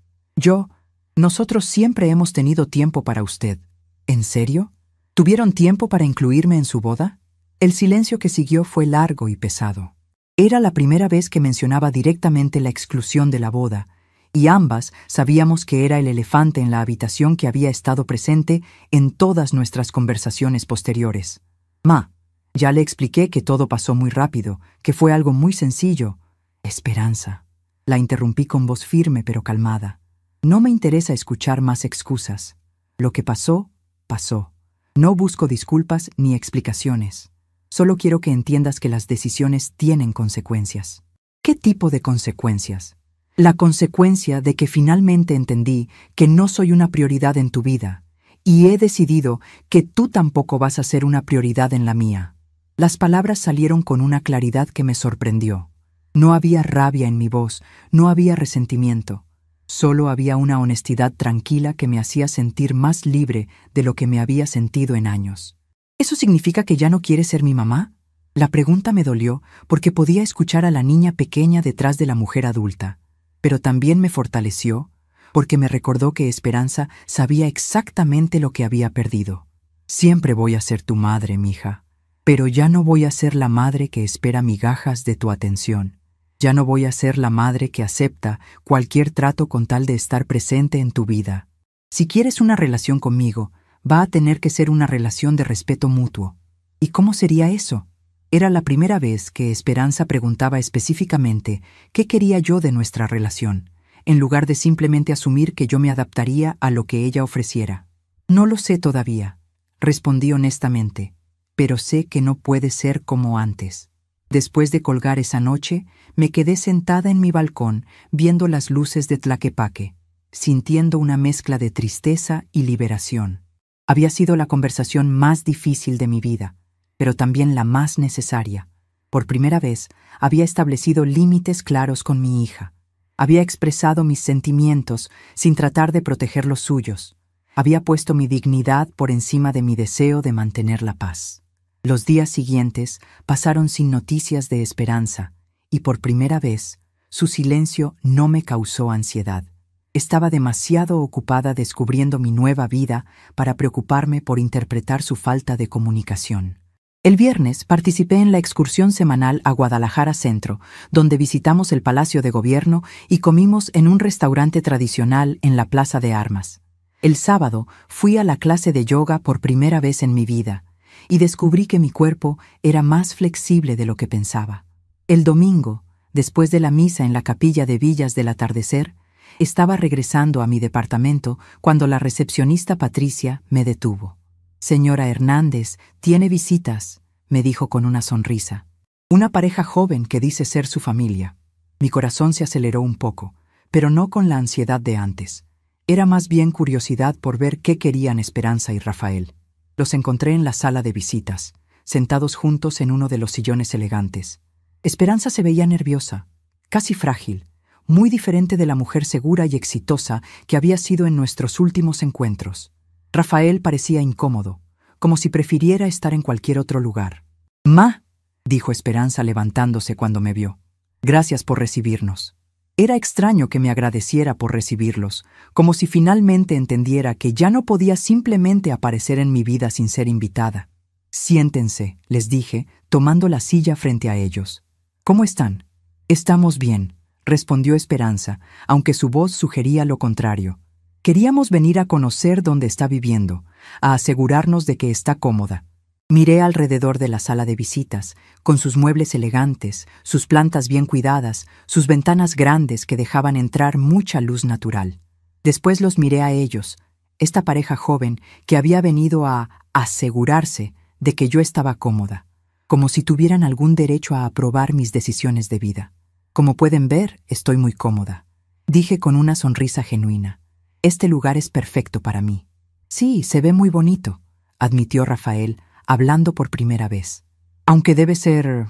nosotros siempre hemos tenido tiempo para usted. ¿En serio? ¿Tuvieron tiempo para incluirme en su boda? El silencio que siguió fue largo y pesado. Era la primera vez que mencionaba directamente la exclusión de la boda, y ambas sabíamos que era el elefante en la habitación que había estado presente en todas nuestras conversaciones posteriores. Ma, ya le expliqué que todo pasó muy rápido, que fue algo muy sencillo. Esperanza. La interrumpí con voz firme pero calmada. No me interesa escuchar más excusas. Lo que pasó, pasó. No busco disculpas ni explicaciones. Solo quiero que entiendas que las decisiones tienen consecuencias. ¿Qué tipo de consecuencias? La consecuencia de que finalmente entendí que no soy una prioridad en tu vida, y he decidido que tú tampoco vas a ser una prioridad en la mía. Las palabras salieron con una claridad que me sorprendió. No había rabia en mi voz, no había resentimiento. Solo había una honestidad tranquila que me hacía sentir más libre de lo que me había sentido en años. ¿Eso significa que ya no quieres ser mi mamá? La pregunta me dolió porque podía escuchar a la niña pequeña detrás de la mujer adulta, pero también me fortaleció porque me recordó que Esperanza sabía exactamente lo que había perdido. Siempre voy a ser tu madre, mija, pero ya no voy a ser la madre que espera migajas de tu atención. Ya no voy a ser la madre que acepta cualquier trato con tal de estar presente en tu vida. Si quieres una relación conmigo, va a tener que ser una relación de respeto mutuo. ¿Y cómo sería eso? Era la primera vez que Esperanza preguntaba específicamente qué quería yo de nuestra relación, en lugar de simplemente asumir que yo me adaptaría a lo que ella ofreciera. No lo sé todavía, respondí honestamente, pero sé que no puede ser como antes. Después de colgar esa noche, me quedé sentada en mi balcón viendo las luces de Tlaquepaque, sintiendo una mezcla de tristeza y liberación. Había sido la conversación más difícil de mi vida, pero también la más necesaria. Por primera vez, había establecido límites claros con mi hija. Había expresado mis sentimientos sin tratar de proteger los suyos. Había puesto mi dignidad por encima de mi deseo de mantener la paz. Los días siguientes pasaron sin noticias de Esperanza, y por primera vez, su silencio no me causó ansiedad. Estaba demasiado ocupada descubriendo mi nueva vida para preocuparme por interpretar su falta de comunicación. El viernes participé en la excursión semanal a Guadalajara Centro, donde visitamos el Palacio de Gobierno y comimos en un restaurante tradicional en la Plaza de Armas. El sábado fui a la clase de yoga por primera vez en mi vida y descubrí que mi cuerpo era más flexible de lo que pensaba. El domingo, después de la misa en la capilla de Villas del Atardecer, estaba regresando a mi departamento cuando la recepcionista Patricia me detuvo. «Señora Hernández, tiene visitas», me dijo con una sonrisa. «Una pareja joven que dice ser su familia». Mi corazón se aceleró un poco, pero no con la ansiedad de antes. Era más bien curiosidad por ver qué querían Esperanza y Rafael. Los encontré en la sala de visitas, sentados juntos en uno de los sillones elegantes. Esperanza se veía nerviosa, casi frágil, muy diferente de la mujer segura y exitosa que había sido en nuestros últimos encuentros. Rafael parecía incómodo, como si prefiriera estar en cualquier otro lugar. «Ma», dijo Esperanza levantándose cuando me vio. «Gracias por recibirnos». Era extraño que me agradeciera por recibirlos, como si finalmente entendiera que ya no podía simplemente aparecer en mi vida sin ser invitada. «Siéntense», les dije, tomando la silla frente a ellos. «¿Cómo están?» «Estamos bien», respondió Esperanza, aunque su voz sugería lo contrario. «Queríamos venir a conocer dónde está viviendo, a asegurarnos de que está cómoda». Miré alrededor de la sala de visitas, con sus muebles elegantes, sus plantas bien cuidadas, sus ventanas grandes que dejaban entrar mucha luz natural. Después los miré a ellos, esta pareja joven que había venido a asegurarse de que yo estaba cómoda, como si tuvieran algún derecho a aprobar mis decisiones de vida. «Como pueden ver, estoy muy cómoda», dije con una sonrisa genuina. «Este lugar es perfecto para mí». «Sí, se ve muy bonito», admitió Rafael, hablando por primera vez. «Aunque debe ser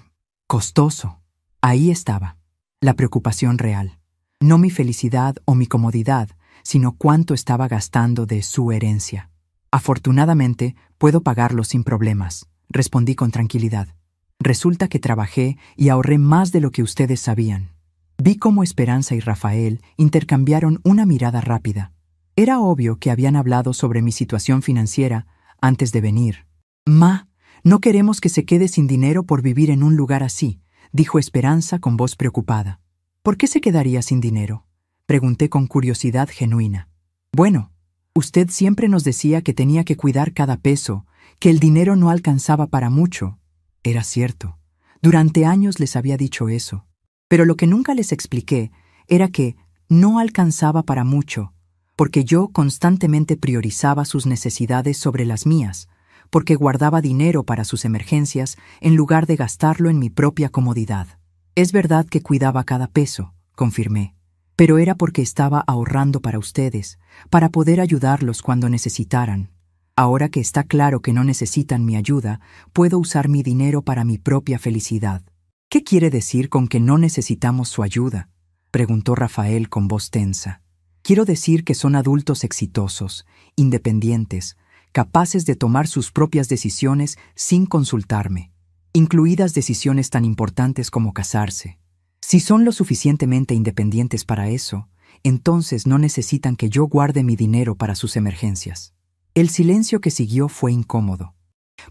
costoso». Ahí estaba, la preocupación real. No mi felicidad o mi comodidad, sino cuánto estaba gastando de su herencia. «Afortunadamente, puedo pagarlo sin problemas», respondí con tranquilidad. «Resulta que trabajé y ahorré más de lo que ustedes sabían». Vi cómo Esperanza y Rafael intercambiaron una mirada rápida. Era obvio que habían hablado sobre mi situación financiera antes de venir. «Ma, no queremos que se quede sin dinero por vivir en un lugar así», dijo Esperanza con voz preocupada. «¿Por qué se quedaría sin dinero?», pregunté con curiosidad genuina. «Bueno, usted siempre nos decía que tenía que cuidar cada peso, que el dinero no alcanzaba para mucho». Era cierto. Durante años les había dicho eso. Pero lo que nunca les expliqué era que no alcanzaba para mucho, porque yo constantemente priorizaba sus necesidades sobre las mías, porque guardaba dinero para sus emergencias en lugar de gastarlo en mi propia comodidad. «Es verdad que cuidaba cada peso», confirmé, «pero era porque estaba ahorrando para ustedes, para poder ayudarlos cuando necesitaran. Ahora que está claro que no necesitan mi ayuda, puedo usar mi dinero para mi propia felicidad». «¿Qué quiere decir con que no necesitamos su ayuda?», preguntó Rafael con voz tensa. «Quiero decir que son adultos exitosos, independientes, capaces de tomar sus propias decisiones sin consultarme, incluidas decisiones tan importantes como casarse. Si son lo suficientemente independientes para eso, entonces no necesitan que yo guarde mi dinero para sus emergencias». El silencio que siguió fue incómodo.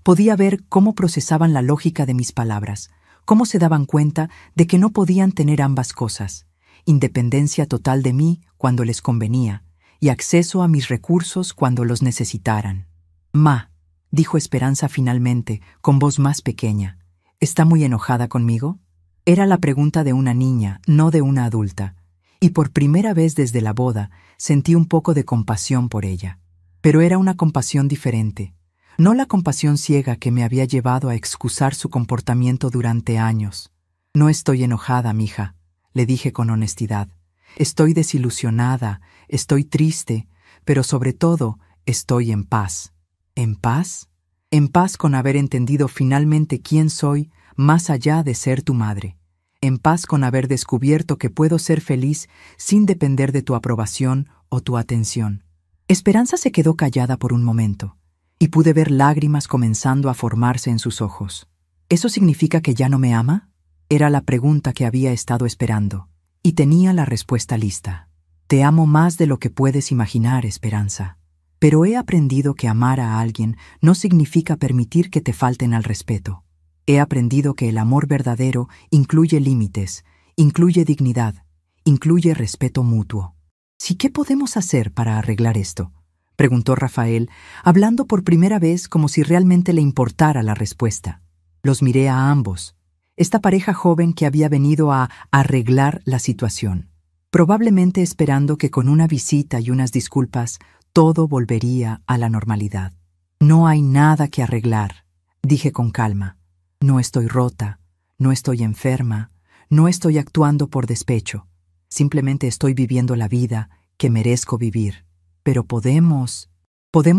Podía ver cómo procesaban la lógica de mis palabras, cómo se daban cuenta de que no podían tener ambas cosas, independencia total de mí cuando les convenía y acceso a mis recursos cuando los necesitaran. «Ma», dijo Esperanza finalmente, con voz más pequeña, «¿está muy enojada conmigo?». Era la pregunta de una niña, no de una adulta, y por primera vez desde la boda sentí un poco de compasión por ella. Pero era una compasión diferente, no la compasión ciega que me había llevado a excusar su comportamiento durante años. «No estoy enojada, mija», le dije con honestidad. «Estoy desilusionada, estoy triste, pero sobre todo estoy en paz». ¿En paz? En paz con haber entendido finalmente quién soy más allá de ser tu madre. En paz con haber descubierto que puedo ser feliz sin depender de tu aprobación o tu atención. Esperanza se quedó callada por un momento, y pude ver lágrimas comenzando a formarse en sus ojos. ¿Eso significa que ya no me ama? Era la pregunta que había estado esperando, y tenía la respuesta lista. «Te amo más de lo que puedes imaginar, Esperanza». Pero he aprendido que amar a alguien no significa permitir que te falten al respeto. He aprendido que el amor verdadero incluye límites, incluye dignidad, incluye respeto mutuo. ¿Sí qué podemos hacer para arreglar esto?, preguntó Rafael, hablando por primera vez como si realmente le importara la respuesta. Los miré a ambos, esta pareja joven que había venido a arreglar la situación, probablemente esperando que con una visita y unas disculpas todo volvería a la normalidad. No hay nada que arreglar, dije con calma. No estoy rota, no estoy enferma, no estoy actuando por despecho. Simplemente estoy viviendo la vida que merezco vivir. Pero ¿podemos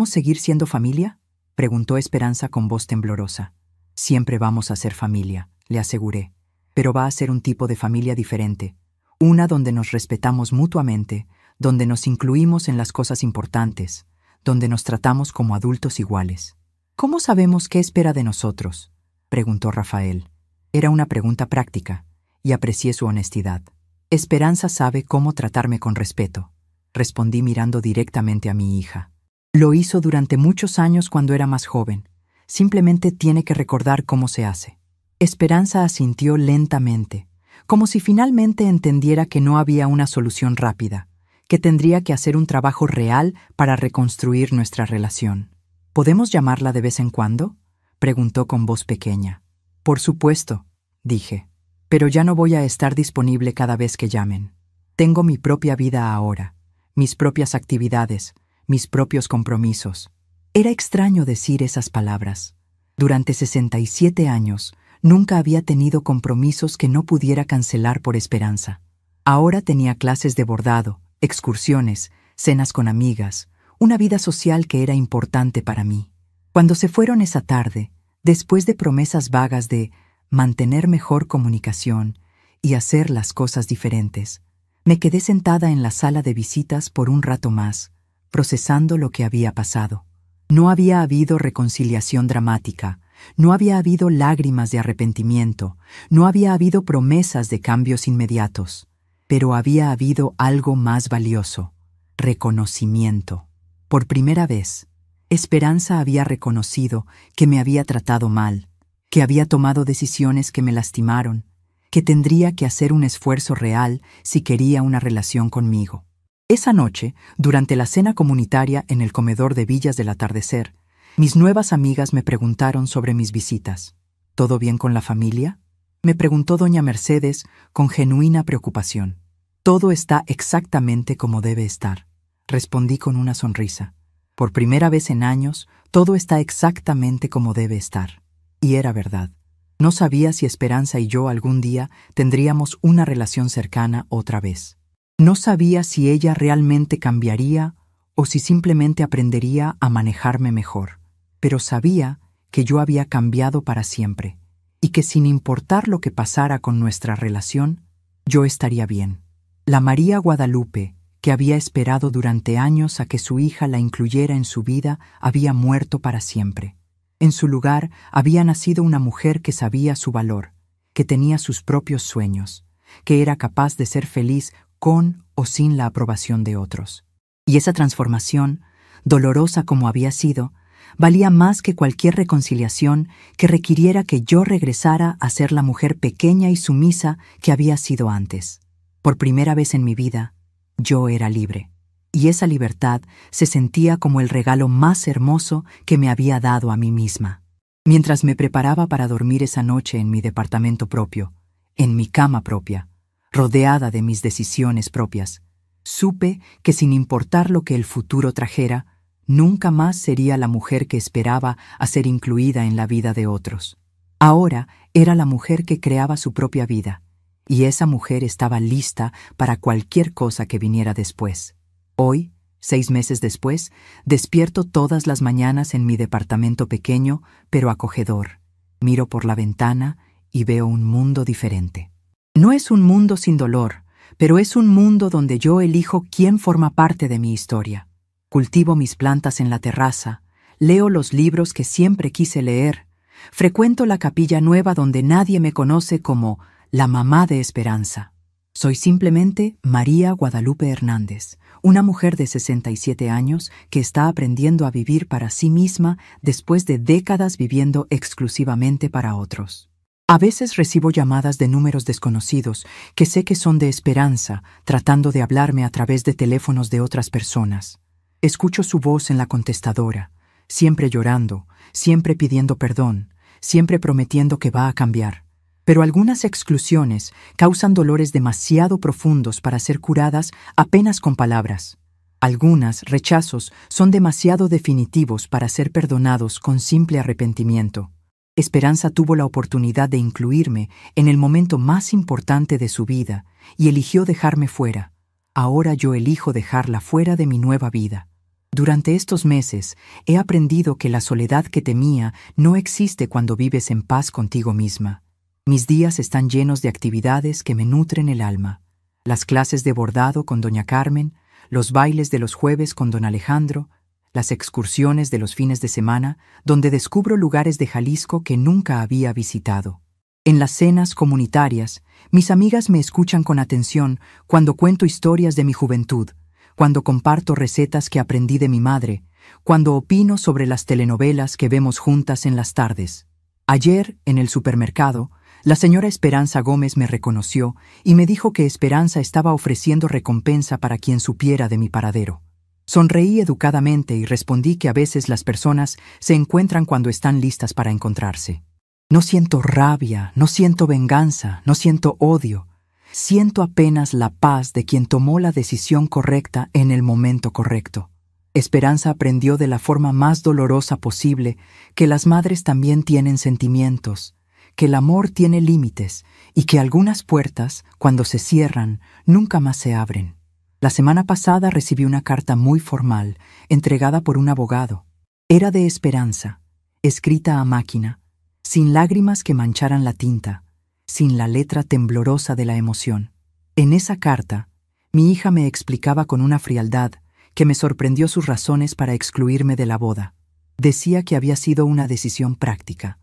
seguir siendo familia?, preguntó Esperanza con voz temblorosa. Siempre vamos a ser familia, le aseguré, pero va a ser un tipo de familia diferente, una donde nos respetamos mutuamente, donde nos incluimos en las cosas importantes, donde nos tratamos como adultos iguales. ¿Cómo sabemos qué espera de nosotros?, preguntó Rafael. Era una pregunta práctica, y aprecié su honestidad. Esperanza sabe cómo tratarme con respeto, respondí mirando directamente a mi hija. Lo hizo durante muchos años cuando era más joven. Simplemente tiene que recordar cómo se hace. Esperanza asintió lentamente, como si finalmente entendiera que no había una solución rápida, que tendría que hacer un trabajo real para reconstruir nuestra relación. ¿Podemos llamarla de vez en cuando?, preguntó con voz pequeña. Por supuesto, dije, pero ya no voy a estar disponible cada vez que llamen. Tengo mi propia vida ahora, mis propias actividades, mis propios compromisos. Era extraño decir esas palabras. Durante 67 años, nunca había tenido compromisos que no pudiera cancelar por Esperanza. Ahora tenía clases de bordado, excursiones, cenas con amigas, una vida social que era importante para mí. Cuando se fueron esa tarde, después de promesas vagas de mantener mejor comunicación y hacer las cosas diferentes, me quedé sentada en la sala de visitas por un rato más, procesando lo que había pasado. No había habido reconciliación dramática, no había habido lágrimas de arrepentimiento, no había habido promesas de cambios inmediatos, pero había habido algo más valioso: reconocimiento. Por primera vez, Esperanza había reconocido que me había tratado mal, que había tomado decisiones que me lastimaron, que tendría que hacer un esfuerzo real si quería una relación conmigo. Esa noche, durante la cena comunitaria en el comedor de Villas del Atardecer, mis nuevas amigas me preguntaron sobre mis visitas. ¿Todo bien con la familia?, me preguntó doña Mercedes con genuina preocupación. Todo está exactamente como debe estar, respondí con una sonrisa. Por primera vez en años, todo está exactamente como debe estar. Y era verdad. No sabía si Esperanza y yo algún día tendríamos una relación cercana otra vez. No sabía si ella realmente cambiaría o si simplemente aprendería a manejarme mejor. Pero sabía que yo había cambiado para siempre y que sin importar lo que pasara con nuestra relación, yo estaría bien. La María Guadalupe, que había esperado durante años a que su hija la incluyera en su vida, había muerto para siempre. En su lugar había nacido una mujer que sabía su valor, que tenía sus propios sueños, que era capaz de ser feliz con o sin la aprobación de otros. Y esa transformación, dolorosa como había sido, valía más que cualquier reconciliación que requiriera que yo regresara a ser la mujer pequeña y sumisa que había sido antes. Por primera vez en mi vida, yo era libre. Y esa libertad se sentía como el regalo más hermoso que me había dado a mí misma. Mientras me preparaba para dormir esa noche en mi departamento propio, en mi cama propia, rodeada de mis decisiones propias, supe que sin importar lo que el futuro trajera, nunca más sería la mujer que esperaba a ser incluida en la vida de otros. Ahora era la mujer que creaba su propia vida, y esa mujer estaba lista para cualquier cosa que viniera después. Hoy, 6 meses después, despierto todas las mañanas en mi departamento pequeño, pero acogedor. Miro por la ventana y veo un mundo diferente. No es un mundo sin dolor, pero es un mundo donde yo elijo quién forma parte de mi historia. Cultivo mis plantas en la terraza, leo los libros que siempre quise leer, frecuento la capilla nueva donde nadie me conoce como la mamá de Esperanza. Soy simplemente María Guadalupe Hernández, una mujer de 67 años que está aprendiendo a vivir para sí misma después de décadas viviendo exclusivamente para otros. A veces recibo llamadas de números desconocidos que sé que son de Esperanza, tratando de hablarme a través de teléfonos de otras personas. Escucho su voz en la contestadora, siempre llorando, siempre pidiendo perdón, siempre prometiendo que va a cambiar. Pero algunas exclusiones causan dolores demasiado profundos para ser curadas apenas con palabras. Algunos rechazos son demasiado definitivos para ser perdonados con simple arrepentimiento. Esperanza tuvo la oportunidad de incluirme en el momento más importante de su vida y eligió dejarme fuera. Ahora yo elijo dejarla fuera de mi nueva vida. Durante estos meses he aprendido que la soledad que temía no existe cuando vives en paz contigo misma. Mis días están llenos de actividades que me nutren el alma. Las clases de bordado con doña Carmen, los bailes de los jueves con don Alejandro, las excursiones de los fines de semana, donde descubro lugares de Jalisco que nunca había visitado. En las cenas comunitarias, mis amigas me escuchan con atención cuando cuento historias de mi juventud, cuando comparto recetas que aprendí de mi madre, cuando opino sobre las telenovelas que vemos juntas en las tardes. Ayer, en el supermercado, la señora Esperanza Gómez me reconoció y me dijo que Esperanza estaba ofreciendo recompensa para quien supiera de mi paradero. Sonreí educadamente y respondí que a veces las personas se encuentran cuando están listas para encontrarse. No siento rabia, no siento venganza, no siento odio. Siento apenas la paz de quien tomó la decisión correcta en el momento correcto. Esperanza aprendió de la forma más dolorosa posible que las madres también tienen sentimientos, que el amor tiene límites y que algunas puertas, cuando se cierran, nunca más se abren. La semana pasada recibí una carta muy formal, entregada por un abogado. Era de Esperanza, escrita a máquina, sin lágrimas que mancharan la tinta, sin la letra temblorosa de la emoción. En esa carta, mi hija me explicaba con una frialdad que me sorprendió sus razones para excluirme de la boda. Decía que había sido una decisión práctica,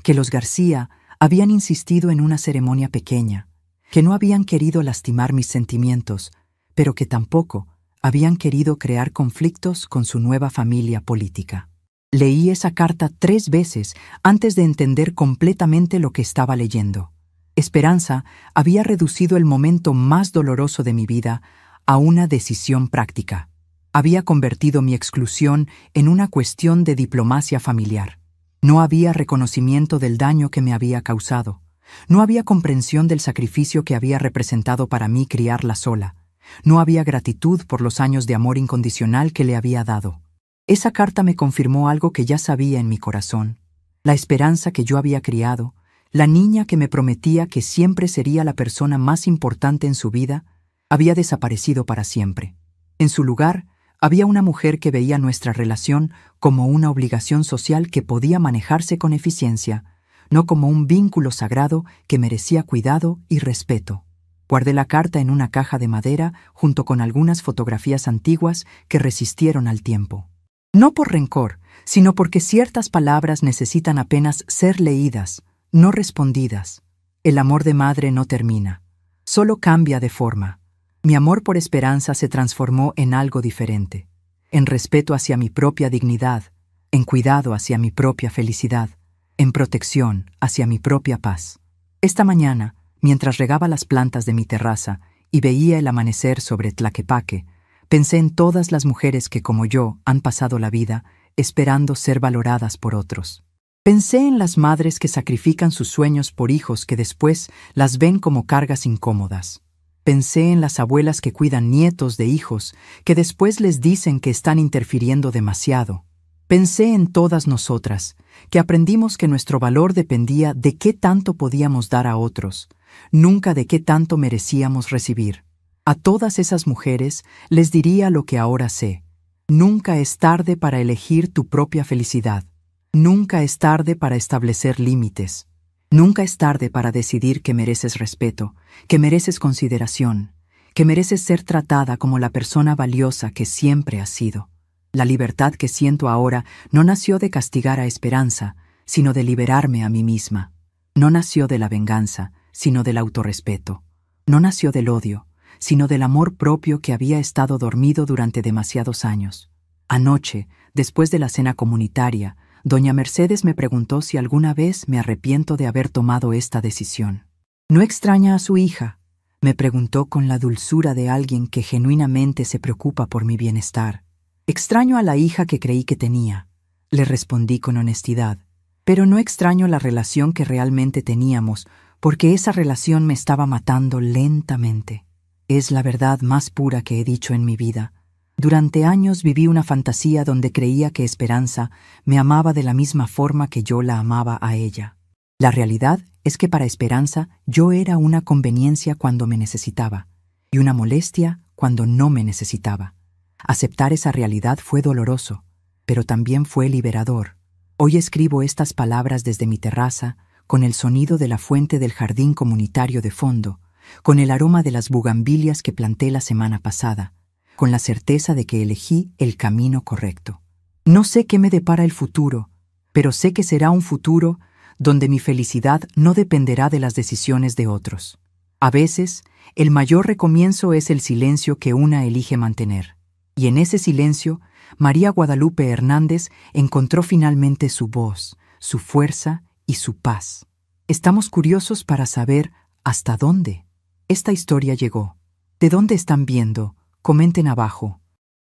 que los García habían insistido en una ceremonia pequeña, que no habían querido lastimar mis sentimientos, pero que tampoco habían querido crear conflictos con su nueva familia política. Leí esa carta 3 veces antes de entender completamente lo que estaba leyendo. Esperanza había reducido el momento más doloroso de mi vida a una decisión práctica. Había convertido mi exclusión en una cuestión de diplomacia familiar. No había reconocimiento del daño que me había causado. No había comprensión del sacrificio que había representado para mí criarla sola. No había gratitud por los años de amor incondicional que le había dado. Esa carta me confirmó algo que ya sabía en mi corazón. La Esperanza que yo había criado, la niña que me prometía que siempre sería la persona más importante en su vida, había desaparecido para siempre. En su lugar, había una mujer que veía nuestra relación como una obligación social que podía manejarse con eficiencia, no como un vínculo sagrado que merecía cuidado y respeto. Guardé la carta en una caja de madera junto con algunas fotografías antiguas que resistieron al tiempo. No por rencor, sino porque ciertas palabras necesitan apenas ser leídas, no respondidas. El amor de madre no termina, solo cambia de forma. Mi amor por Esperanza se transformó en algo diferente, en respeto hacia mi propia dignidad, en cuidado hacia mi propia felicidad, en protección hacia mi propia paz. Esta mañana, mientras regaba las plantas de mi terraza y veía el amanecer sobre Tlaquepaque, pensé en todas las mujeres que, como yo, han pasado la vida esperando ser valoradas por otros. Pensé en las madres que sacrifican sus sueños por hijos que después las ven como cargas incómodas. Pensé en las abuelas que cuidan nietos de hijos que después les dicen que están interfiriendo demasiado. Pensé en todas nosotras, que aprendimos que nuestro valor dependía de qué tanto podíamos dar a otros, nunca de qué tanto merecíamos recibir. A todas esas mujeres les diría lo que ahora sé. Nunca es tarde para elegir tu propia felicidad. Nunca es tarde para establecer límites. Nunca es tarde para decidir que mereces respeto, que mereces consideración, que mereces ser tratada como la persona valiosa que siempre has sido. La libertad que siento ahora no nació de castigar a Esperanza, sino de liberarme a mí misma. No nació de la venganza, sino del autorrespeto. No nació del odio, sino del amor propio que había estado dormido durante demasiados años. Anoche, después de la cena comunitaria, doña Mercedes me preguntó si alguna vez me arrepiento de haber tomado esta decisión. ¿No extraña a su hija?, me preguntó con la dulzura de alguien que genuinamente se preocupa por mi bienestar. Extraño a la hija que creí que tenía, le respondí con honestidad, pero no extraño la relación que realmente teníamos, porque esa relación me estaba matando lentamente. Es la verdad más pura que he dicho en mi vida. Durante años viví una fantasía donde creía que Esperanza me amaba de la misma forma que yo la amaba a ella. La realidad es que para Esperanza yo era una conveniencia cuando me necesitaba y una molestia cuando no me necesitaba. Aceptar esa realidad fue doloroso, pero también fue liberador. Hoy escribo estas palabras desde mi terraza, con el sonido de la fuente del jardín comunitario de fondo, con el aroma de las bugambilias que planté la semana pasada, con la certeza de que elegí el camino correcto. No sé qué me depara el futuro, pero sé que será un futuro donde mi felicidad no dependerá de las decisiones de otros. A veces, el mayor recomienzo es el silencio que una elige mantener. Y en ese silencio, María Guadalupe Hernández encontró finalmente su voz, su fuerza y su paz. Estamos curiosos para saber hasta dónde esta historia llegó. ¿De dónde están viendo? Comenten abajo.